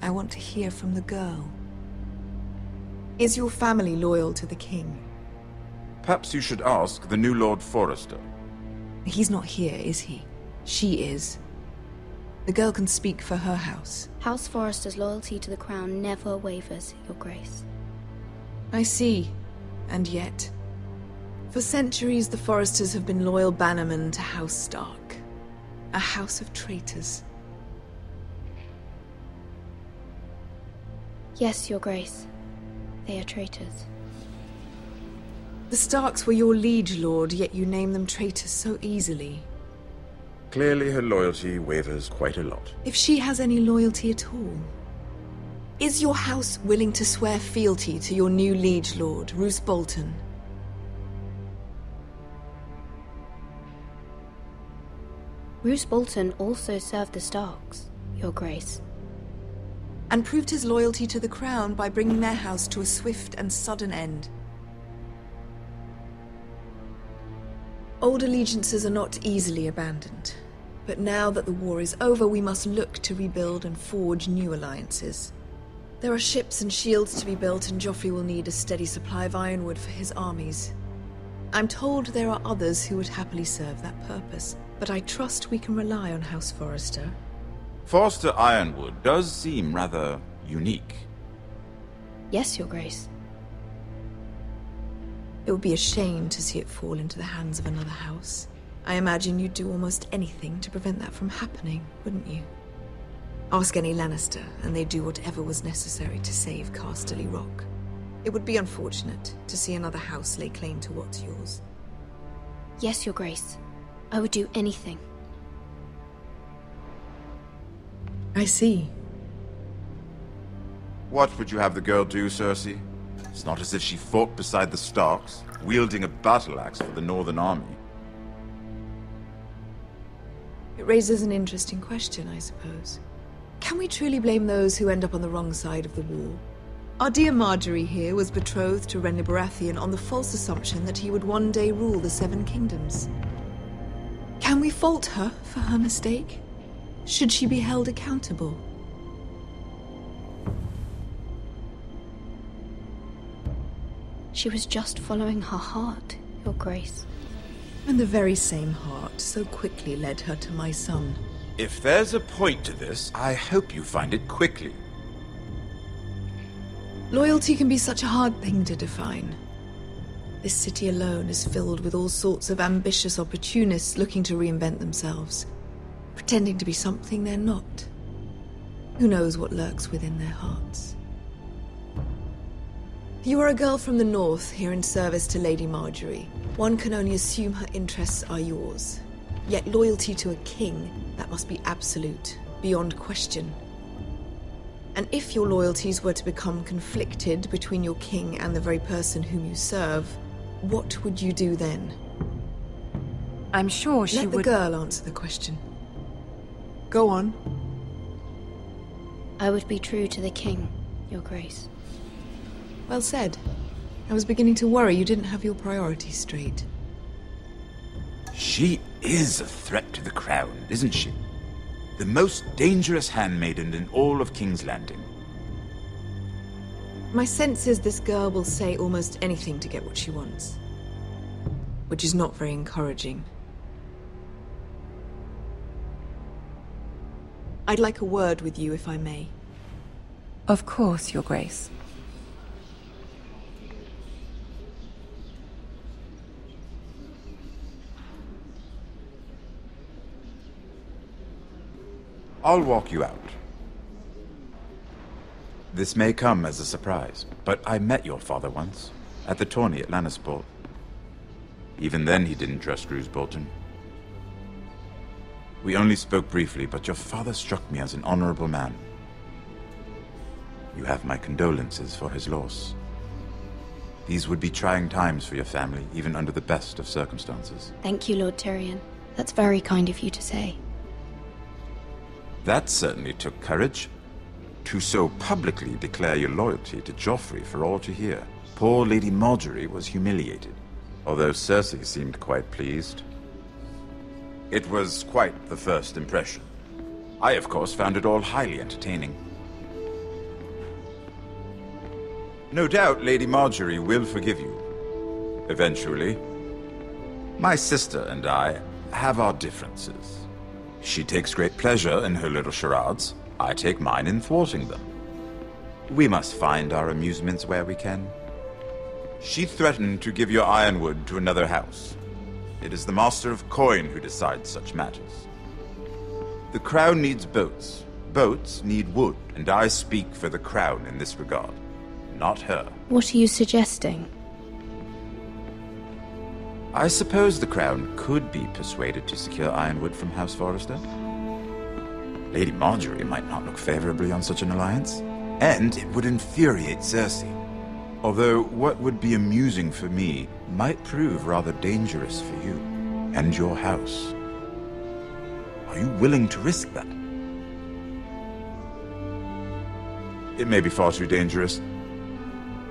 I want to hear from the girl. Is your family loyal to the king? Perhaps you should ask the new Lord Forrester. He's not here, is he? She is. The girl can speak for her house. House Forrester's loyalty to the crown never wavers, Your Grace. I see. And yet... For centuries, the Forresters have been loyal bannermen to House Stark. A house of traitors. Yes, Your Grace. They are traitors. The Starks were your liege lord, yet you name them traitors so easily. Clearly her loyalty wavers quite a lot. If she has any loyalty at all. Is your house willing to swear fealty to your new liege lord, House Boulton? House Boulton also served the Starks, Your Grace. And proved his loyalty to the crown by bringing their house to a swift and sudden end. Old allegiances are not easily abandoned. But now that the war is over, we must look to rebuild and forge new alliances. There are ships and shields to be built, and Joffrey will need a steady supply of ironwood for his armies. I'm told there are others who would happily serve that purpose, but I trust we can rely on House Forrester. Forrester Ironwood does seem rather unique. Yes, Your Grace. It would be a shame to see it fall into the hands of another house. I imagine you'd do almost anything to prevent that from happening, wouldn't you? Ask any Lannister, and they'd do whatever was necessary to save Casterly Rock. It would be unfortunate to see another house lay claim to what's yours. Yes, Your Grace. I would do anything. I see. What would you have the girl do, Cersei? It's not as if she fought beside the Starks, wielding a battle axe for the Northern Army. It raises an interesting question, I suppose. Can we truly blame those who end up on the wrong side of the war? Our dear Marjorie here was betrothed to Rodrik Baratheon on the false assumption that he would one day rule the Seven Kingdoms. Can we fault her for her mistake? Should she be held accountable? She was just following her heart, Your Grace. And the very same heart so quickly led her to my son. If there's a point to this, I hope you find it quickly. Loyalty can be such a hard thing to define. This city alone is filled with all sorts of ambitious opportunists looking to reinvent themselves, pretending to be something they're not. Who knows what lurks within their hearts? You are a girl from the north, here in service to Lady Marjorie. One can only assume her interests are yours. Yet loyalty to a king, that must be absolute, beyond question. And if your loyalties were to become conflicted between your king and the very person whom you serve, what would you do then? I'm sure she would... Let the girl answer the question. Go on. I would be true to the king, Your Grace. Well said. I was beginning to worry you didn't have your priorities straight. She is a threat to the crown, isn't she? The most dangerous handmaiden in all of King's Landing. My sense is this girl will say almost anything to get what she wants. Which is not very encouraging. I'd like a word with you, if I may. Of course, Your Grace. I'll walk you out. This may come as a surprise, but I met your father once, at the tourney at Lannisport. Even then he didn't trust House Boulton. We only spoke briefly, but your father struck me as an honorable man. You have my condolences for his loss. These would be trying times for your family, even under the best of circumstances. Thank you, Lord Tyrion. That's very kind of you to say. That certainly took courage. To so publicly declare your loyalty to Joffrey for all to hear. Poor Lady Margaery was humiliated, although Cersei seemed quite pleased. It was quite the first impression. I, of course, found it all highly entertaining. No doubt Lady Margaery will forgive you. Eventually. My sister and I have our differences. She takes great pleasure in her little charades. I take mine in thwarting them. We must find our amusements where we can. She threatened to give your Ironwood to another house. It is the Master of Coin who decides such matters. The Crown needs boats. Boats need wood, and I speak for the Crown in this regard, not her. What are you suggesting? I suppose the Crown could be persuaded to secure Ironwood from House Forrester. Lady Margaery might not look favorably on such an alliance, and it would infuriate Cersei. Although what would be amusing for me might prove rather dangerous for you and your house. Are you willing to risk that? It may be far too dangerous.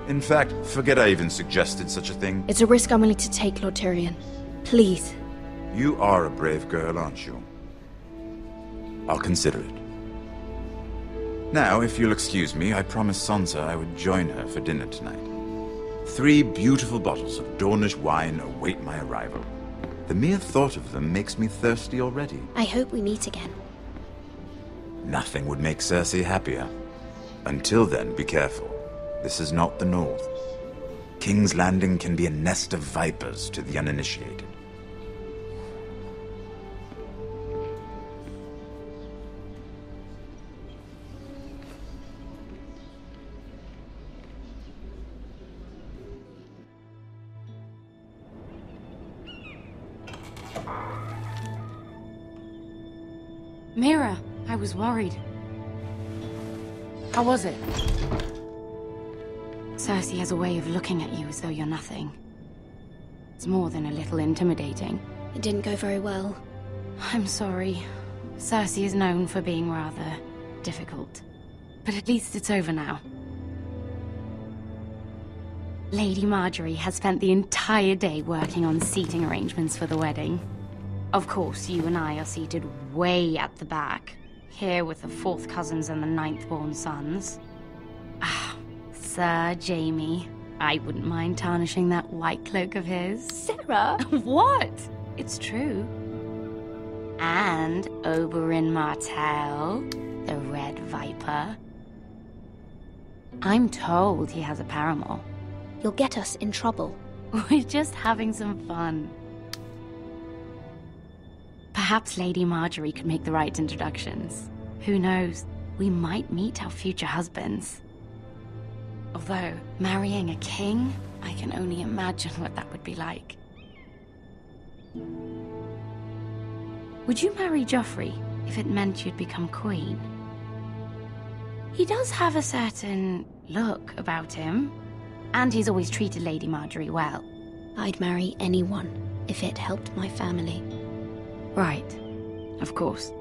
In fact, forget I even suggested such a thing. It's a risk I'm willing to take, Lord Tyrion. Please. You are a brave girl, aren't you? I'll consider it. Now, if you'll excuse me, I promised Sansa I would join her for dinner tonight. 3 beautiful bottles of Dornish wine await my arrival. The mere thought of them makes me thirsty already. I hope we meet again. Nothing would make Cersei happier. Until then, be careful. This is not the North. King's Landing can be a nest of vipers to the uninitiated. Mira, I was worried. How was it? Cersei has a way of looking at you as though you're nothing. It's more than a little intimidating. It didn't go very well. I'm sorry. Cersei is known for being rather difficult. But at least it's over now. Lady Margaery has spent the entire day working on seating arrangements for the wedding. Of course, you and I are seated way at the back, here with the 4th cousins and the 9th-born sons. Ah, Sir Jaime. I wouldn't mind tarnishing that white cloak of his. Sarah! What? It's true. And Oberyn Martell, the Red Viper. I'm told he has a paramour. You'll get us in trouble. We're just having some fun. Perhaps Lady Margaery could make the right introductions. Who knows? We might meet our future husbands. Although, marrying a king, I can only imagine what that would be like. Would you marry Joffrey if it meant you'd become queen? He does have a certain look about him, and he's always treated Lady Margaery well. I'd marry anyone if it helped my family. Right, of course.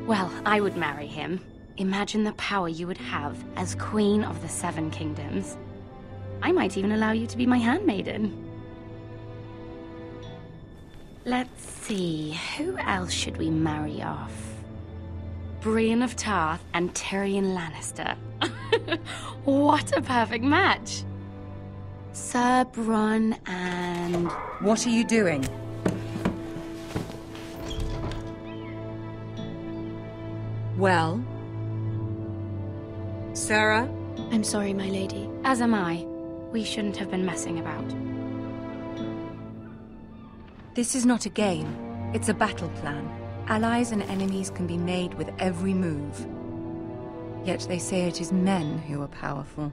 Well, I would marry him. Imagine the power you would have as Queen of the 7 Kingdoms. I might even allow you to be my handmaiden. Let's see, who else should we marry off? Brienne of Tarth and Tyrion Lannister. What a perfect match! Sir Bronn and... What are you doing? Well? Sarah? I'm sorry, my lady. As am I. We shouldn't have been messing about. This is not a game. It's a battle plan. Allies and enemies can be made with every move. Yet they say it is men who are powerful.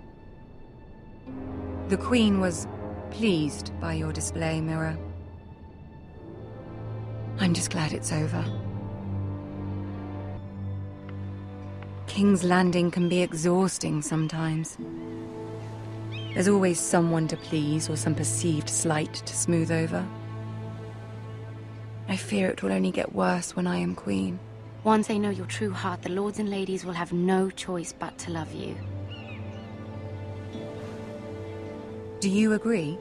The Queen was pleased by your display, Mira. I'm just glad it's over. King's Landing can be exhausting sometimes. There's always someone to please or some perceived slight to smooth over. I fear it will only get worse when I am Queen. Once they know your true heart, the lords and ladies will have no choice but to love you. Do you agree?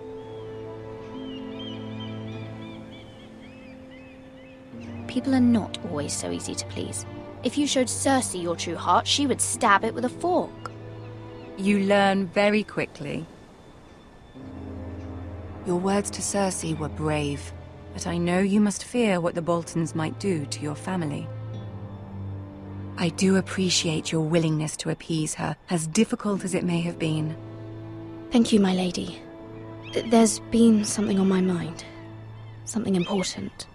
People are not always so easy to please. If you showed Cersei your true heart, she would stab it with a fork. You learn very quickly. Your words to Cersei were brave, but I know you must fear what the Boultons might do to your family. I do appreciate your willingness to appease her, as difficult as it may have been. Thank you, my lady. There's been something on my mind. Something important.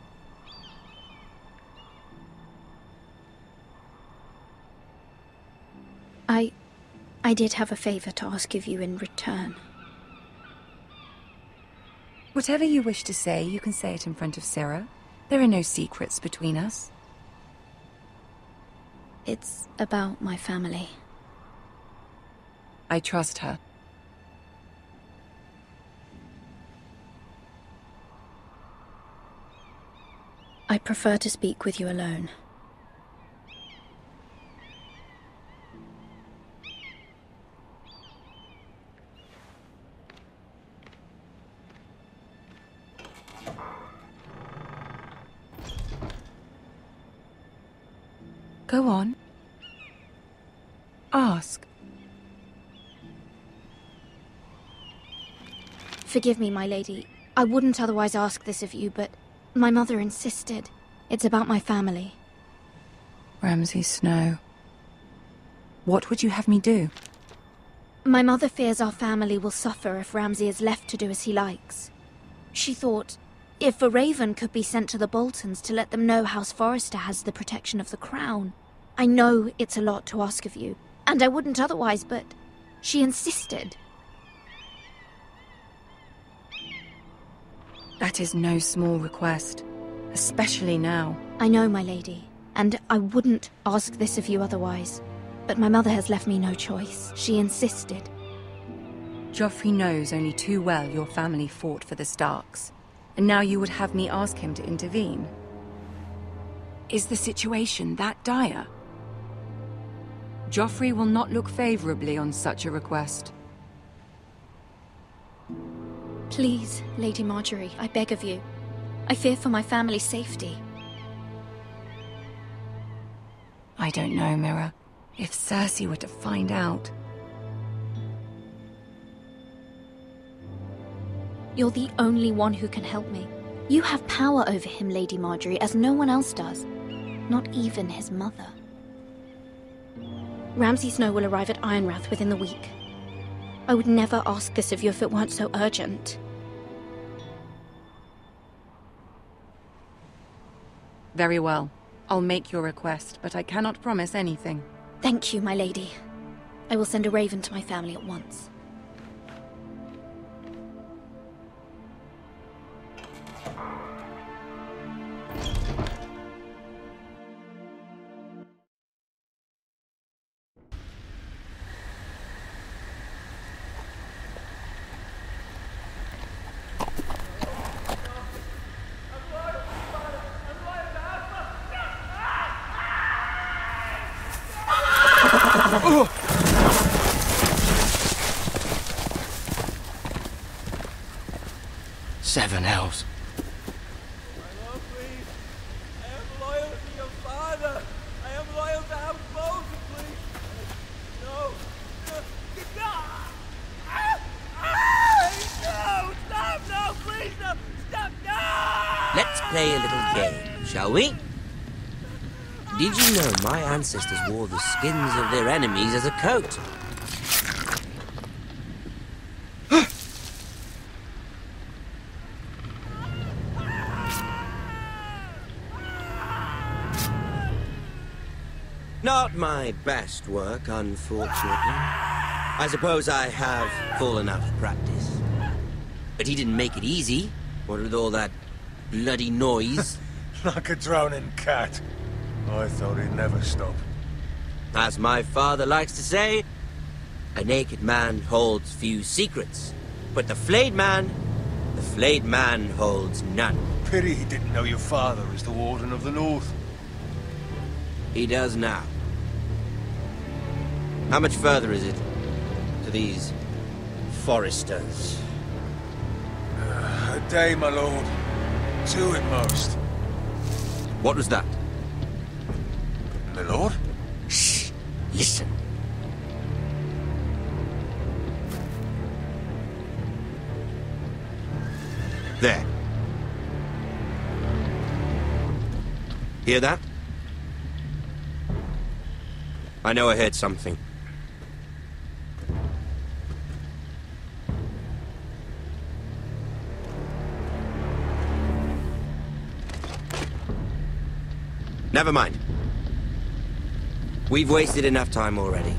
I did have a favor to ask of you in return. Whatever you wish to say, you can say it in front of Sarah. There are no secrets between us. It's about my family. I trust her. I prefer to speak with you alone. Go on. Ask. Forgive me, my lady. I wouldn't otherwise ask this of you, but my mother insisted. It's about my family. Ramsay Snow. What would you have me do? My mother fears our family will suffer if Ramsay is left to do as he likes. She thought, if a raven could be sent to the Boultons to let them know House Forrester has the protection of the crown. I know it's a lot to ask of you, and I wouldn't otherwise, but she insisted. That is no small request, especially now. I know, my lady, and I wouldn't ask this of you otherwise. But my mother has left me no choice. She insisted. Joffrey knows only too well your family fought for the Starks, and now you would have me ask him to intervene. Is the situation that dire? Joffrey will not look favorably on such a request. Please, Lady Marjorie, I beg of you. I fear for my family's safety. I don't know, Mira. If Cersei were to find out... You're the only one who can help me. You have power over him, Lady Marjorie, as no one else does. Not even his mother. Ramsay Snow will arrive at Ironrath within the week. I would never ask this of you if it weren't so urgent. Very well. I'll make your request, but I cannot promise anything. Thank you, my lady. I will send a raven to my family at once. Seven hells. play a little game, shall we? Did you know my ancestors wore the skins of their enemies as a coat? Not my best work, unfortunately. I suppose I have full enough practice. But he didn't make it easy, what with all that bloody noise. Like a drowning cat. I thought he'd never stop. As my father likes to say, a naked man holds few secrets, but the flayed man holds none. Pity he didn't know your father is the Warden of the North. He does now. How much further is it to these Forresters? A day, my lord. 2 at most. What was that? My lord? Shh! Listen. There. Hear that? I know I heard something. Never mind. We've wasted enough time already.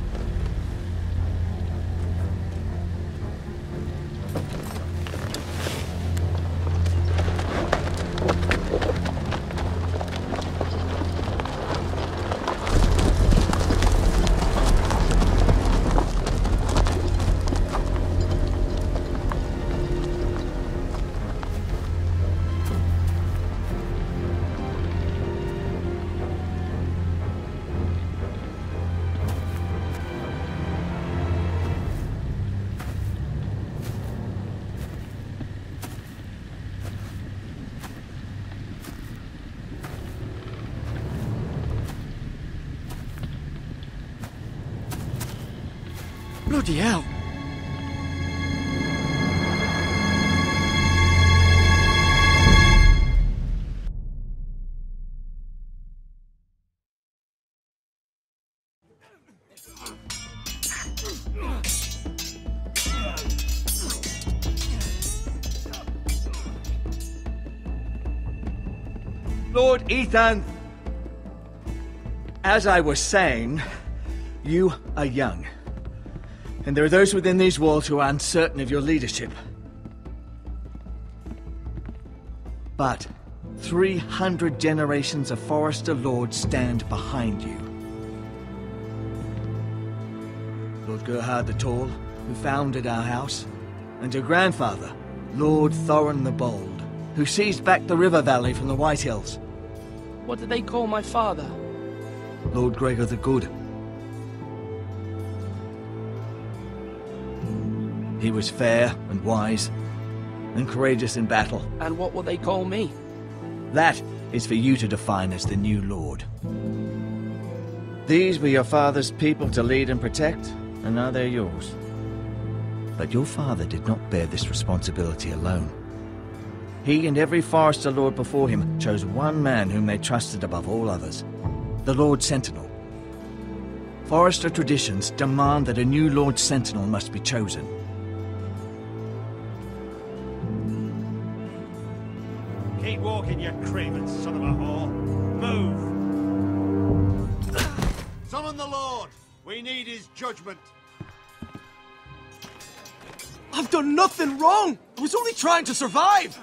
Bloody hell! Lord Ethan! As I was saying, you are young. And there are those within these walls who are uncertain of your leadership. But 300 generations of Forrester lords stand behind you. Lord Gerhard the Tall, who founded our house, and your grandfather, Lord Thorin the Bold, who seized back the river valley from the Whitehills. What did they call my father? Lord Gregor the Good. He was fair and wise, and courageous in battle. And what will they call me? That is for you to define as the new lord. These were your father's people to lead and protect, and now they're yours. But your father did not bear this responsibility alone. He and every Forrester lord before him chose one man whom they trusted above all others, the Lord Sentinel. Forrester traditions demand that a new Lord Sentinel must be chosen. Keep walking, you craven son of a whore. Move! Summon the Lord! We need his judgment. I've done nothing wrong! I was only trying to survive!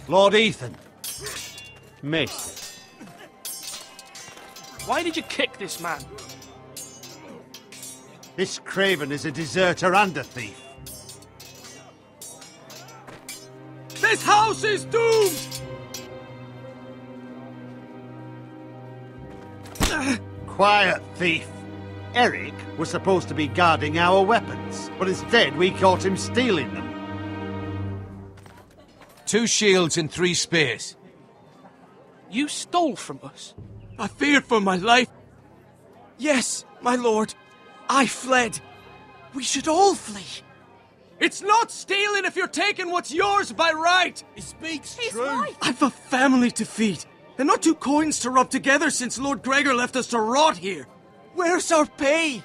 Lord Ethan. Miss. Why did you kick this man? This craven is a deserter and a thief. This house is doomed! Quiet, thief. Eric was supposed to be guarding our weapons, but instead we caught him stealing them. 2 shields and 3 spears. You stole from us? I feared for my life. Yes, my lord. I fled. We should all flee. It's not stealing if you're taking what's yours by right! He speaks He's true. right. I've a family to feed, and not two coins to rub together since Lord Gregor left us to rot here. Where's our pay?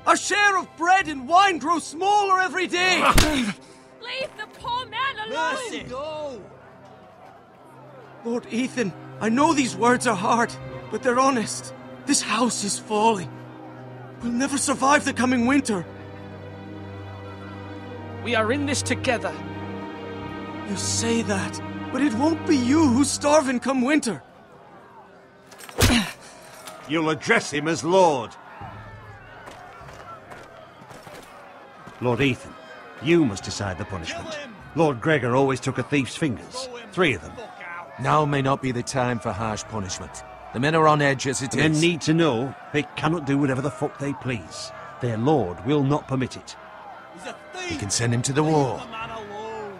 Our share of bread and wine grows smaller every day! Leave the poor man alone! Mercy. Go. Lord Ethan, I know these words are hard, but they're honest. This house is falling. We'll never survive the coming winter. We are in this together. You say that, but it won't be you who's starving come winter. You'll address him as Lord. Lord Ethan, you must decide the punishment. Lord Gregor always took a thief's fingers. 3 of them. Now may not be the time for harsh punishment. The men are on edge as it The is. men need to know they cannot do whatever the fuck they please. Their lord will not permit it. He's a thief. You can send him to the wall. Leave the man alone.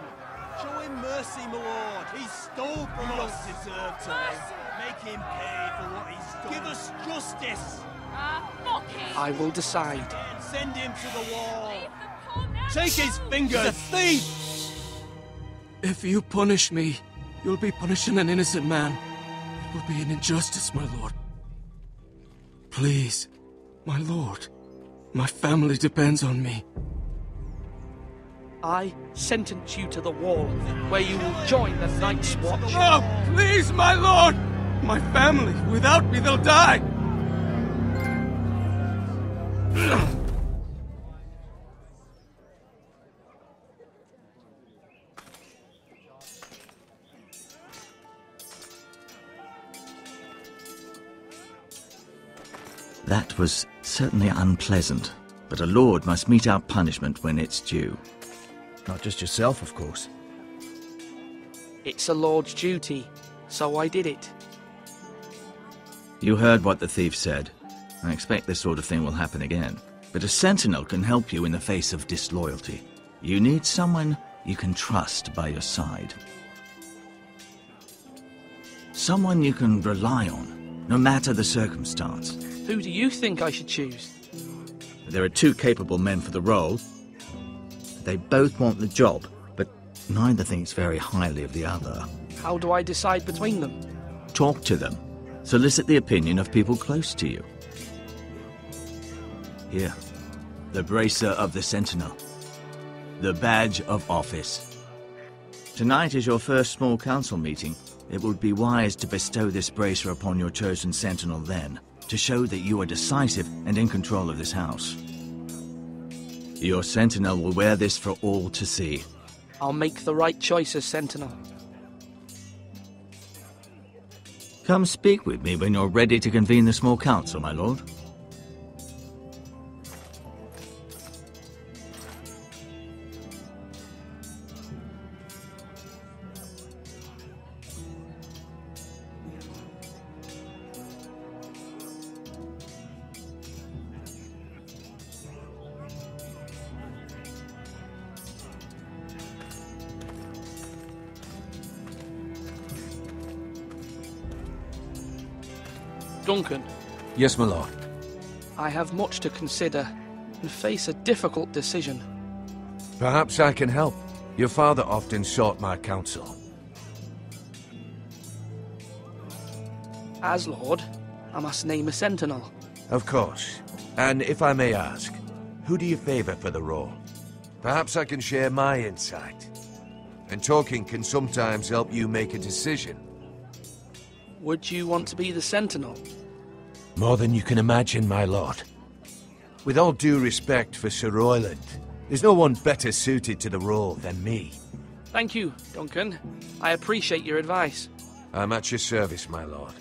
Show him mercy, my lord. He stole from us. Deserve to make him pay for what he's done. Give us justice. Fuck him! I will decide. Send him to the wall. Leave the poor man Take his fingers. He's a thief. If you punish me, you'll be punishing an innocent man. It will be an injustice, my lord. Please, my lord. My family depends on me. I sentence you to the wall, where you will join the Night's Watch. Oh, please, my lord! My family, without me, they'll die! That was certainly unpleasant, but a lord must mete out punishment when it's due. Not just yourself, of course. It's a lord's duty, so I did it. You heard what the thief said. I expect this sort of thing will happen again. But a sentinel can help you in the face of disloyalty. You need someone you can trust by your side. Someone you can rely on, no matter the circumstance. Who do you think I should choose? There are 2 capable men for the role. They both want the job, but neither thinks very highly of the other. How do I decide between them? Talk to them. Solicit the opinion of people close to you. Here, the bracer of the Sentinel. The badge of office. Tonight is your first small council meeting. It would be wise to bestow this bracer upon your chosen Sentinel then, to show that you are decisive and in control of this house. Your Sentinel will wear this for all to see. I'll make the right choice as Sentinel. Come speak with me when you're ready to convene the small council, my lord. Duncan. Yes, my lord. I have much to consider and face a difficult decision. Perhaps I can help. Your father often sought my counsel. As Lord, I must name a Sentinel. Of course. And if I may ask, who do you favor for the role? Perhaps I can share my insight. And talking can sometimes help you make a decision. Would you want to be the Sentinel? More than you can imagine, my lord. With all due respect for Sir Royland, there's no one better suited to the role than me. Thank you, Duncan. I appreciate your advice. I'm at your service, my lord.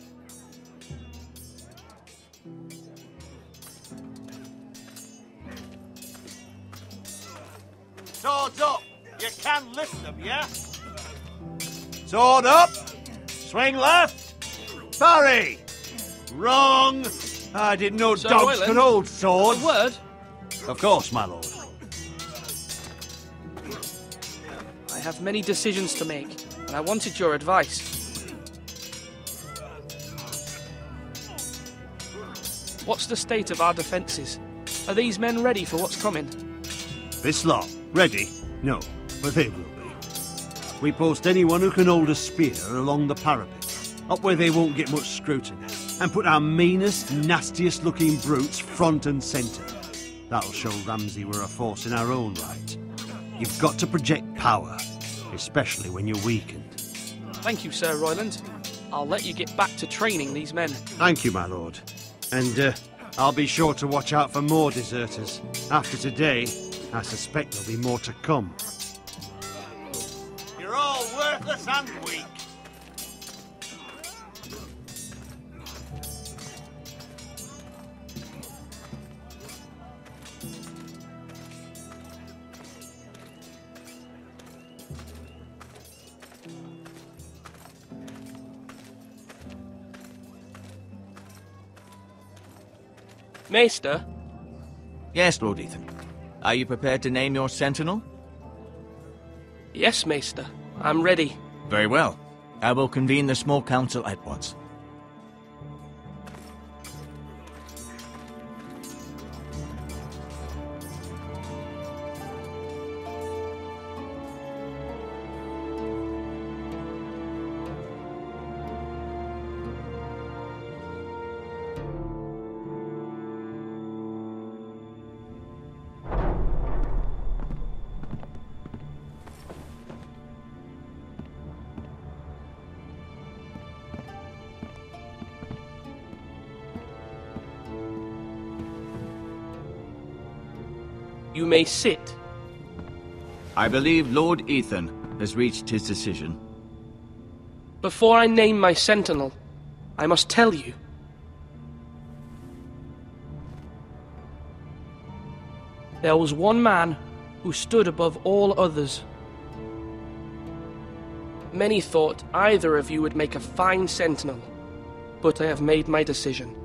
Swords up! You can lift them, yeah? Sword up! Swing left! Parry! Wrong! I didn't know Sir dogs Royland, could hold swords. A word? Of course, my lord. I have many decisions to make, and I wanted your advice. What's the state of our defences? Are these men ready for what's coming? This lot, ready? No, but they will be. We post anyone who can hold a spear along the parapet, up where they won't get much scrutiny, and put our meanest, nastiest looking brutes front and centre. That'll show Ramsay we're a force in our own right. You've got to project power, especially when you're weakened. Thank you, Sir Royland. I'll let you get back to training these men. Thank you, my lord. And I'll be sure to watch out for more deserters. After today, I suspect there'll be more to come. You're all worthless and weak. Maester? Yes, Lord Ethan. Are you prepared to name your sentinel? Yes, Maester. I'm ready. Very well. I will convene the small council at once. You may sit. I believe Lord Ethan has reached his decision. Before I name my sentinel, I must tell you. There was one man who stood above all others. Many thought either of you would make a fine sentinel, but I have made my decision.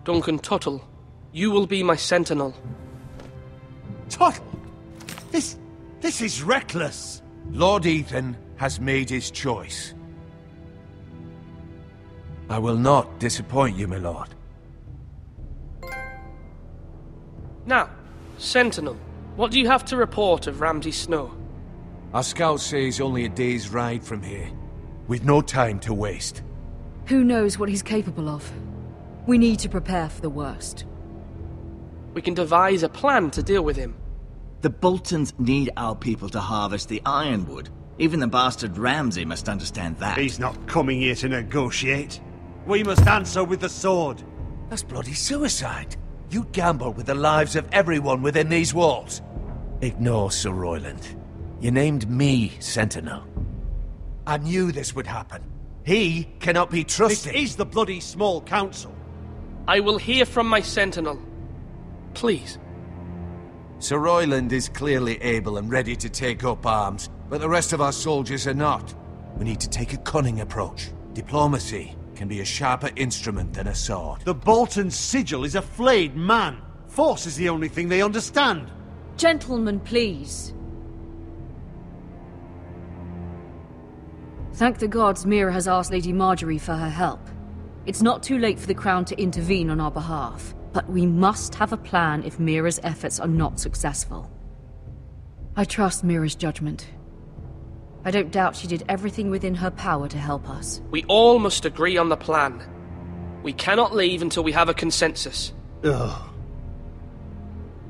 Duncan Tuttle, you will be my sentinel. Tuttle! This is reckless! Lord Ethan has made his choice. I will not disappoint you, my lord. Now, sentinel, what do you have to report of Ramsay Snow? Our scouts say he's only a day's ride from here. We've no time to waste. Who knows what he's capable of? We need to prepare for the worst. We can devise a plan to deal with him. The Boultons need our people to harvest the Ironwood. Even the bastard Ramsay must understand that. He's not coming here to negotiate. We must answer with the sword. That's bloody suicide. You gamble with the lives of everyone within these walls. Ignore Sir Royland. You named me Sentinel. I knew this would happen. He cannot be trusted. This is the bloody small council. I will hear from my sentinel. Please. Sir Royland is clearly able and ready to take up arms, but the rest of our soldiers are not. We need to take a cunning approach. Diplomacy can be a sharper instrument than a sword. The Bolton sigil is a flayed man. Force is the only thing they understand. Gentlemen, please. Thank the gods Mira has asked Lady Marjorie for her help. It's not too late for the Crown to intervene on our behalf, but we must have a plan if Mira's efforts are not successful. I trust Mira's judgment. I don't doubt she did everything within her power to help us. We all must agree on the plan. We cannot leave until we have a consensus. Ugh.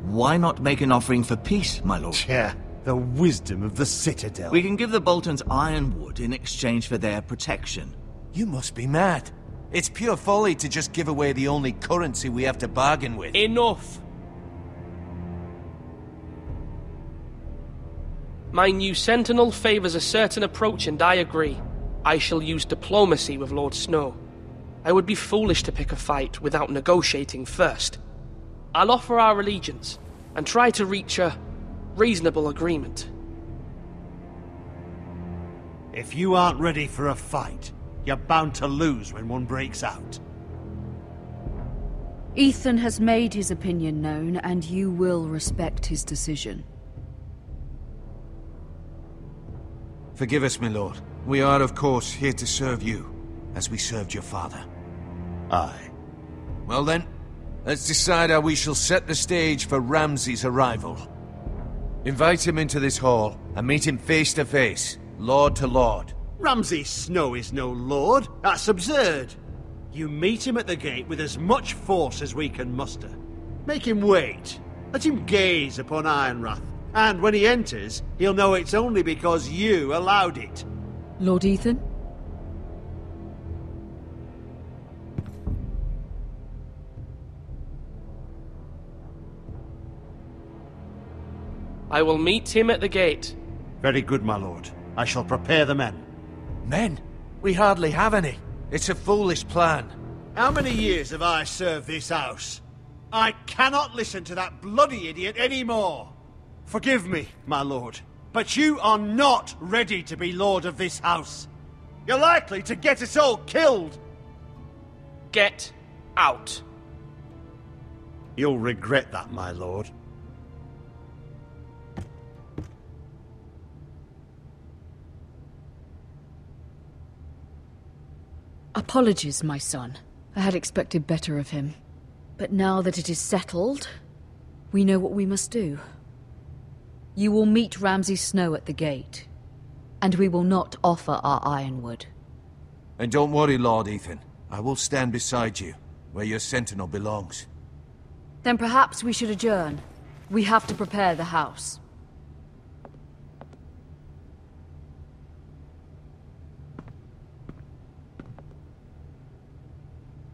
Why not make an offering for peace, my lord? Yeah, the wisdom of the Citadel. We can give the Boltons Ironwood in exchange for their protection. You must be mad. It's pure folly to just give away the only currency we have to bargain with. Enough! My new sentinel favors a certain approach, and I agree. I shall use diplomacy with Lord Snow. I would be foolish to pick a fight without negotiating first. I'll offer our allegiance, and try to reach a reasonable agreement. If you aren't ready for a fight, you're bound to lose when one breaks out. Ethan has made his opinion known, and you will respect his decision. Forgive us, my lord. We are, of course, here to serve you, as we served your father. Aye. Well then, let's decide how we shall set the stage for Ramsay's arrival. Invite him into this hall and meet him face to face, lord to lord. Ramsay Snow is no lord. That's absurd. You meet him at the gate with as much force as we can muster. Make him wait. Let him gaze upon Ironrath. And when he enters, he'll know it's only because you allowed it. Lord Ethan? I will meet him at the gate. Very good, my lord. I shall prepare the men. Men? We hardly have any. It's a foolish plan. How many years have I served this house? I cannot listen to that bloody idiot anymore. Forgive me, my lord, but you are not ready to be lord of this house. You're likely to get us all killed. Get out. You'll regret that, my lord. Apologies, my son. I had expected better of him. But now that it is settled, we know what we must do. You will meet Ramsay Snow at the gate, and we will not offer our Ironwood. And don't worry, Lord Ethan. I will stand beside you, where your sentinel belongs. Then perhaps we should adjourn. We have to prepare the house.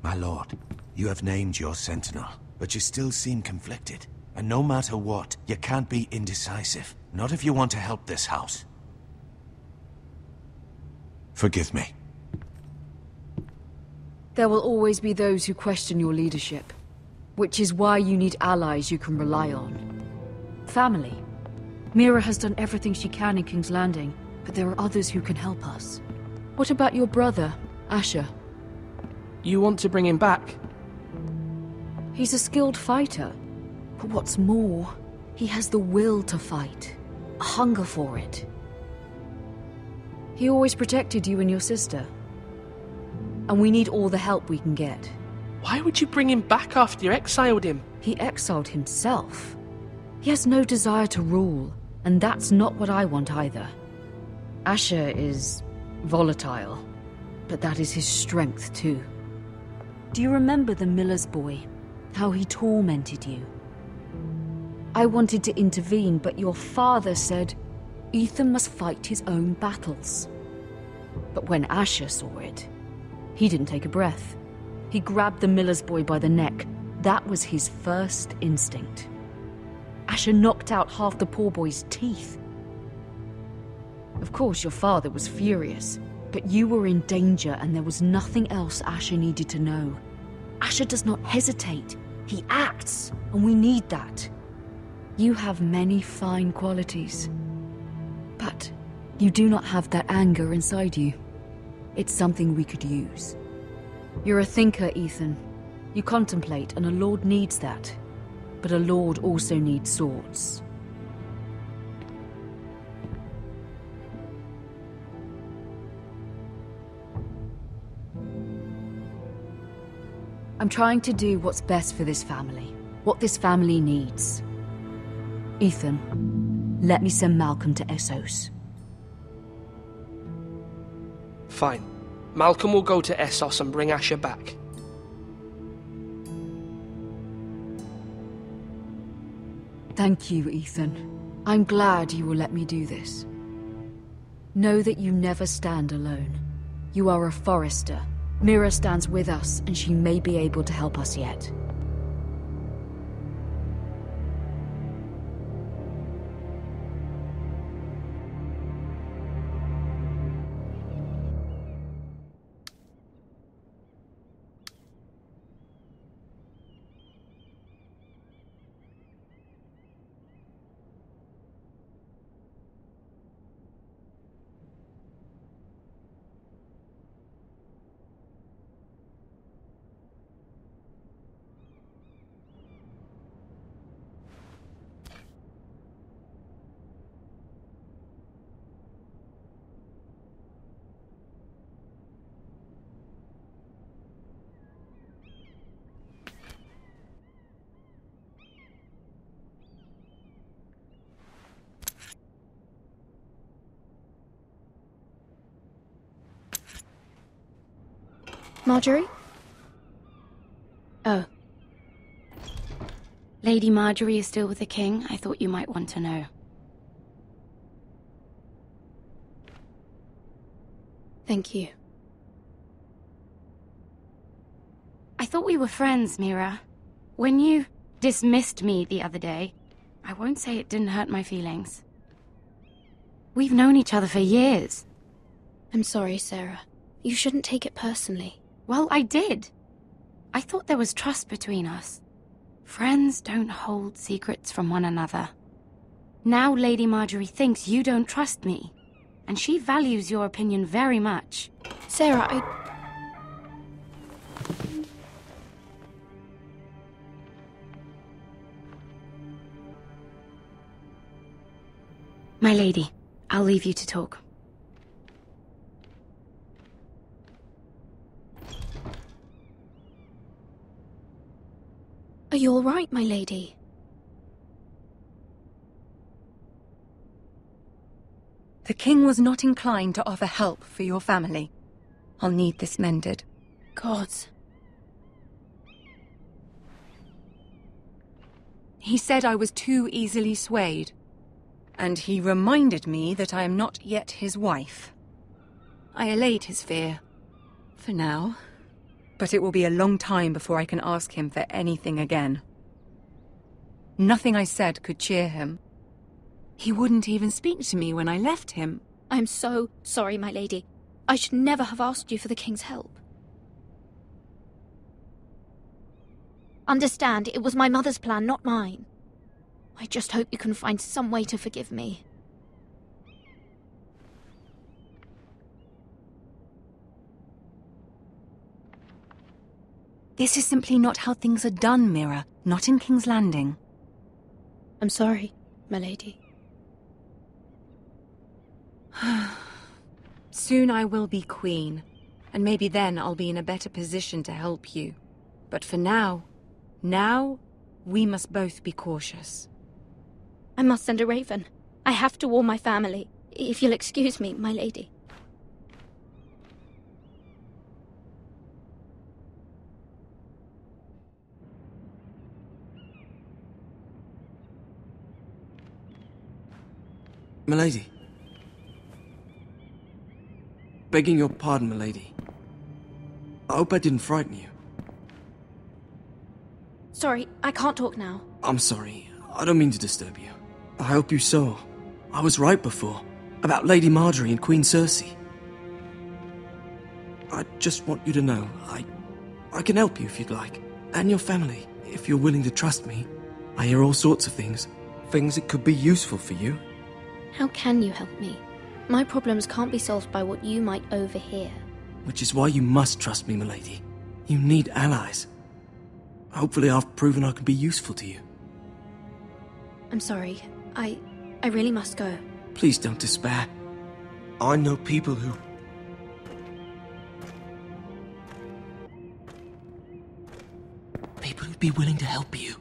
My lord, you have named your sentinel, but you still seem conflicted. And no matter what, you can't be indecisive. Not if you want to help this house. Forgive me. There will always be those who question your leadership, which is why you need allies you can rely on. Family. Mira has done everything she can in King's Landing, but there are others who can help us. What about your brother, Asher? You want to bring him back? He's a skilled fighter. But what's more, he has the will to fight. A hunger for it. He always protected you and your sister. And we need all the help we can get. Why would you bring him back after you exiled him? He exiled himself. He has no desire to rule, and that's not what I want either. Asher is volatile, but that is his strength too. Do you remember the miller's boy? How he tormented you? I wanted to intervene, but your father said Ethan must fight his own battles. But when Asher saw it, he didn't take a breath. He grabbed the miller's boy by the neck. That was his first instinct. Asher knocked out half the poor boy's teeth. Of course, your father was furious, but you were in danger and there was nothing else Asher needed to know. Asher does not hesitate. He acts, and we need that. You have many fine qualities, but you do not have that anger inside you. It's something we could use. You're a thinker, Ethan. You contemplate, and a lord needs that. But a lord also needs swords. I'm trying to do what's best for this family. What this family needs. Ethan, let me send Malcolm to Essos. Fine. Malcolm will go to Essos and bring Asher back. Thank you, Ethan. I'm glad you will let me do this. Know that you never stand alone. You are a Forrester. Mira stands with us, and she may be able to help us yet. Marjorie? Oh. Lady Marjorie is still with the king. I thought you might want to know. Thank you. I thought we were friends, Mira. When you dismissed me the other day, I won't say it didn't hurt my feelings. We've known each other for years. I'm sorry, Sarah. You shouldn't take it personally. Well, I did. I thought there was trust between us. Friends don't hold secrets from one another. Now Lady Marjorie thinks you don't trust me, and she values your opinion very much. Sarah, My lady, I'll leave you to talk. Are you all right, my lady? The king was not inclined to offer help for your family. I'll need this mended. Gods. He said I was too easily swayed. And he reminded me that I am not yet his wife. I allayed his fear. For now. But it will be a long time before I can ask him for anything again. Nothing I said could cheer him. He wouldn't even speak to me when I left him. I'm so sorry, my lady. I should never have asked you for the king's help. Understand, it was my mother's plan, not mine. I just hope you can find some way to forgive me. This is simply not how things are done, Mira. Not in King's Landing. I'm sorry, my lady. Soon I will be queen, and maybe then I'll be in a better position to help you. But for now, we must both be cautious. I must send a raven. I have to warn my family. If you'll excuse me, my lady. Milady. Begging your pardon, milady. I hope I didn't frighten you. Sorry, I can't talk now. I'm sorry. I don't mean to disturb you. I hope you saw. I was right before. About Lady Marjorie and Queen Cersei. I just want you to know, I can help you if you'd like. And your family, if you're willing to trust me. I hear all sorts of things. Things that could be useful for you. How can you help me? My problems can't be solved by what you might overhear. Which is why you must trust me, milady. You need allies. Hopefully I've proven I can be useful to you. I'm sorry. I really must go. Please don't despair. I know people who'd be willing to help you.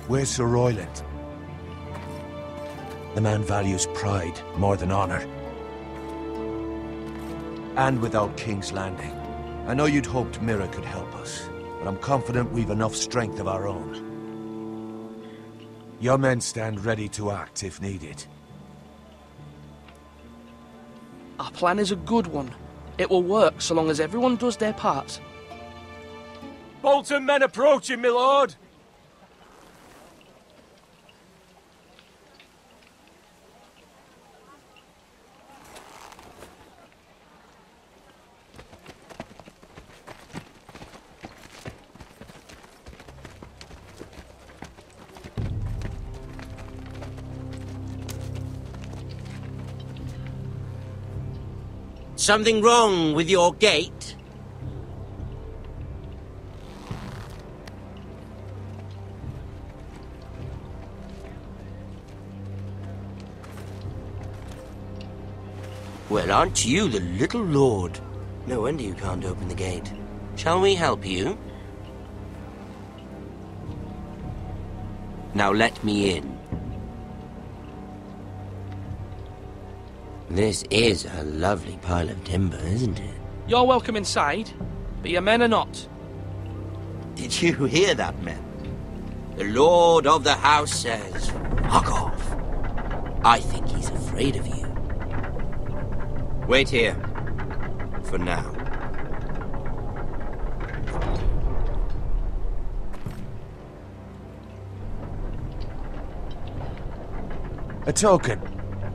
Where's Sir Royland? The man values pride more than honor. And without King's Landing. I know you'd hoped Mira could help us, but I'm confident we've enough strength of our own. Your men stand ready to act if needed. Our plan is a good one. It will work so long as everyone does their part. Bolton men approaching, my lord! Something wrong with your gate? Well, aren't you the little lord? No wonder you can't open the gate. Shall we help you? Now let me in. This is a lovely pile of timber, isn't it? You're welcome inside, but your men are not. Did you hear that, men? The Lord of the House says, fuck off. I think he's afraid of you. Wait here. For now. A token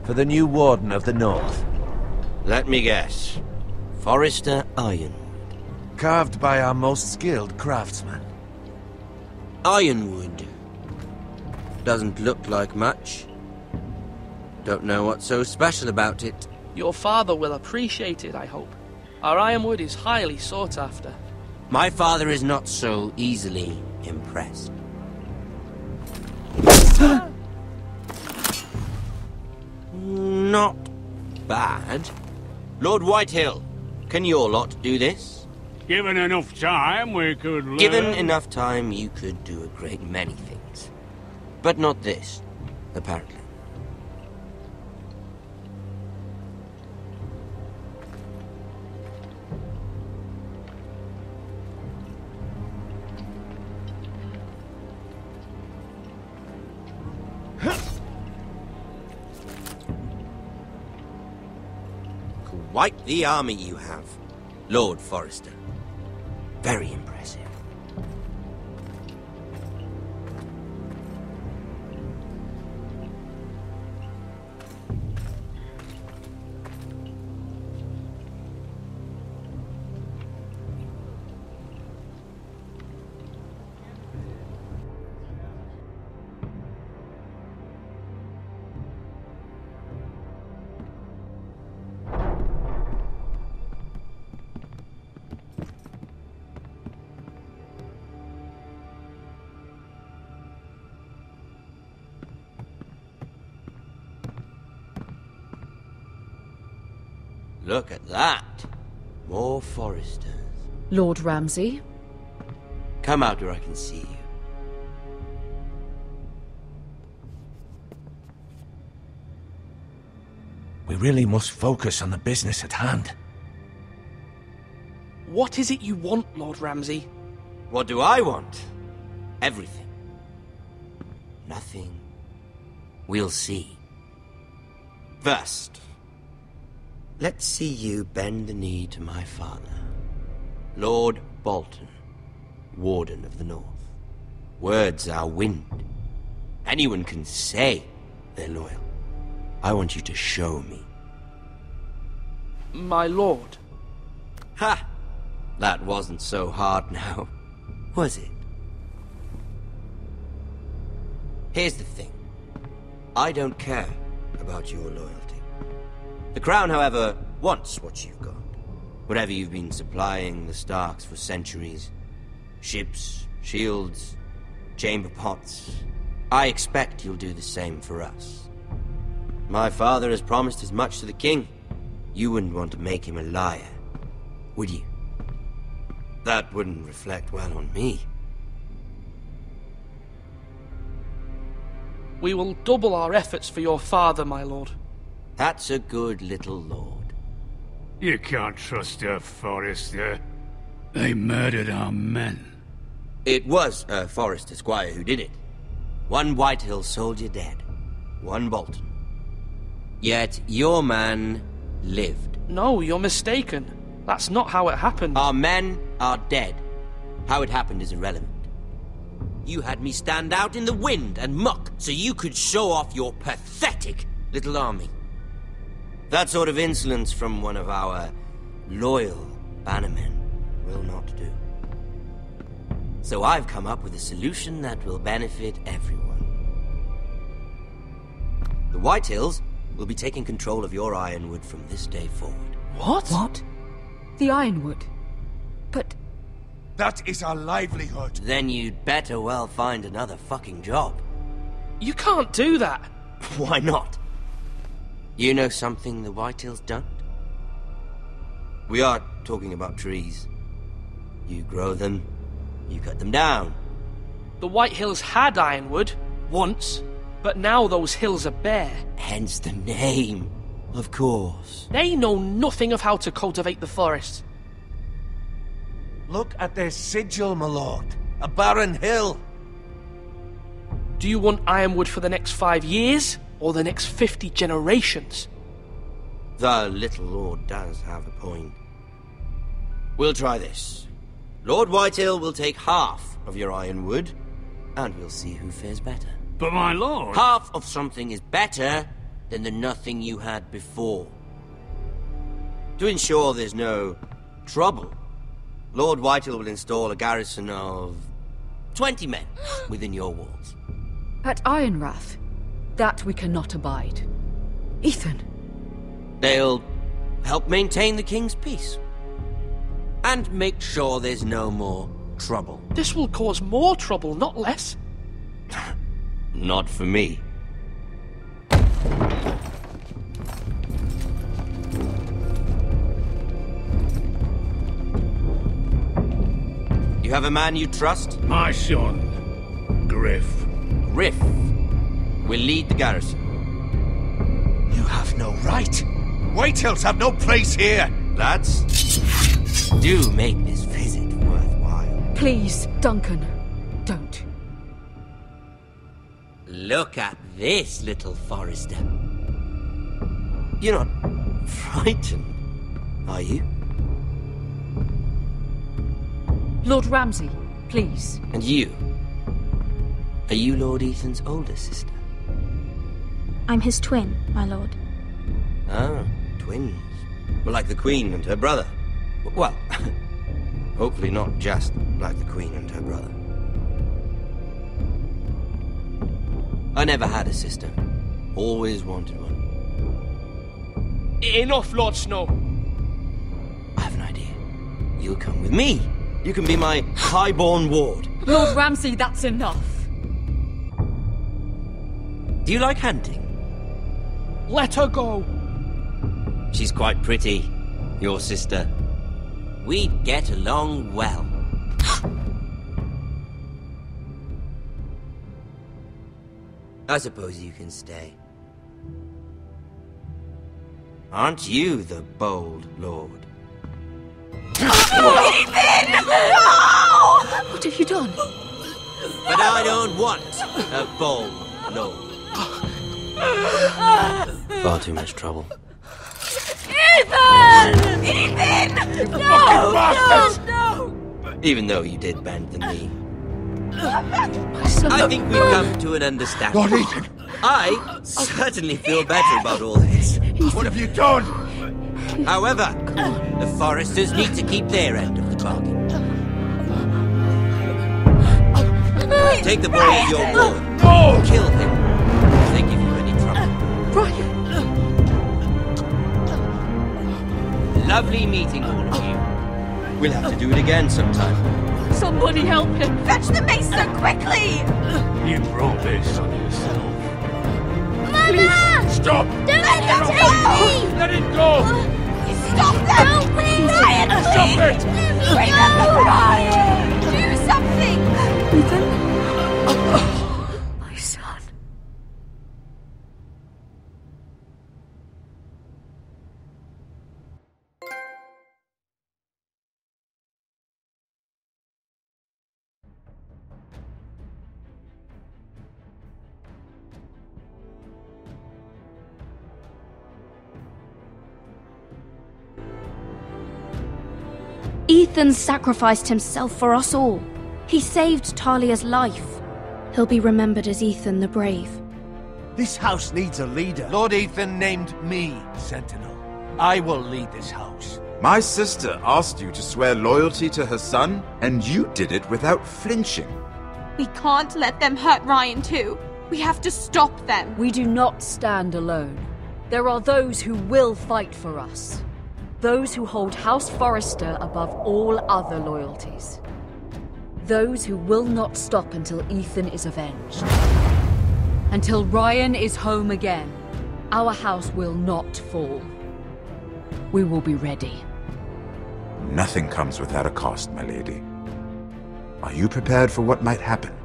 for the new Warden of the North. Let me guess. Forrester Ironwood. Carved by our most skilled craftsman. Ironwood. Doesn't look like much. Don't know what's so special about it. Your father will appreciate it, I hope. Our ironwood is highly sought after. My father is not so easily impressed. Not bad. Lord Whitehill, can your lot do this? Given enough time, we could learn. Given enough time, you could do a great many things. But not this, apparently. Quite the army you have, Lord Forrester. Very impressive. Look at that. More Forresters. Lord Ramsay? Come out where I can see you. We really must focus on the business at hand. What is it you want, Lord Ramsay? What do I want? Everything. Nothing. We'll see. First, let's see you bend the knee to my father, Lord Boulton, Warden of the North. Words are wind. Anyone can say they're loyal. I want you to show me. My lord. Ha! That wasn't so hard now, was it? Here's the thing. I don't care about your loyalty. The Crown, however, wants what you've got. Whatever you've been supplying the Starks for centuries. Ships, shields, chamber pots. I expect you'll do the same for us. My father has promised as much to the king. You wouldn't want to make him a liar, would you? That wouldn't reflect well on me. We will double our efforts for your father, my lord. That's a good little lord. You can't trust her, Forrester. They murdered our men. It was a Forrester squire who did it. One Whitehill soldier dead. One Boulton. Yet your man lived. No, you're mistaken. That's not how it happened. Our men are dead. How it happened is irrelevant. You had me stand out in the wind and muck so you could show off your pathetic little army. That sort of insolence from one of our loyal bannermen will not do. So I've come up with a solution that will benefit everyone. The Whitehills will be taking control of your Ironwood from this day forward. What? What? The Ironwood. But... That is our livelihood. Then you'd better well find another fucking job. You can't do that. Why not? You know something the Whitehills don't? We are talking about trees. You grow them, you cut them down. The Whitehills had Ironwood, once, but now those hills are bare. Hence the name, of course. They know nothing of how to cultivate the forests. Look at their sigil, my lord. A barren hill. Do you want Ironwood for the next 5 years, or the next 50 generations? The little lord does have a point. We'll try this. Lord Whitehill will take half of your Ironwood, and we'll see who fares better. But my lord... Half of something is better than the nothing you had before. To ensure there's no trouble, Lord Whitehill will install a garrison of 20 men within your walls. At Ironrath, that we cannot abide. Ethan. They'll help maintain the king's peace. And make sure there's no more trouble. This will cause more trouble, not less. Not for me. You have a man you trust? My son, Griff. Griff will lead the garrison. You have no right. Whitehills have no place here. Lads, do make this visit worthwhile. Please, Duncan, don't. Look at this, little Forrester. You're not frightened, are you? Lord Ramsay, please. And you? Are you Lord Ethan's older sister? I'm his twin, my lord. Ah, twins. Well, like the Queen and her brother. Well, hopefully not just like the Queen and her brother. I never had a sister. Always wanted one. Enough, Lord Snow. I have an idea. You'll come with me. You can be my highborn ward. Lord Ramsay, that's enough. Do you like hunting? Let her go. She's quite pretty, your sister. We'd get along well. I suppose you can stay. Aren't you the bold lord? Ethan! No! What have you done? But I don't want a bold lord. Far too much trouble. Ethan! Ethan! No! No! Even though you did bend the knee. My son. I think we've come to an understanding. Lord Ethan! I certainly feel better about all this. What have you done? However, the Forresters need to keep their end of the bargain. Take the boy as your ward. No! Kill him if they give you any trouble. Brian! Lovely meeting all of you. We'll have to do it again sometime. Somebody help him! Fetch the mason quickly! You brought this on yourself. Mama! Stop! Don't let them take me! Let it go! Stop them! No, please! Ryan, please! Stop it! Remember Ryan! Do something! Ethan? My son. Ethan sacrificed himself for us all. He saved Talia's life. He'll be remembered as Ethan the Brave. This house needs a leader. Lord Ethan named me Sentinel. I will lead this house. My sister asked you to swear loyalty to her son, and you did it without flinching. We can't let them hurt Ryan too. We have to stop them. We do not stand alone. There are those who will fight for us. Those who hold House Forrester above all other loyalties. Those who will not stop until Ethan is avenged. Until Ryan is home again, our house will not fall. We will be ready. Nothing comes without a cost, my lady. Are you prepared for what might happen?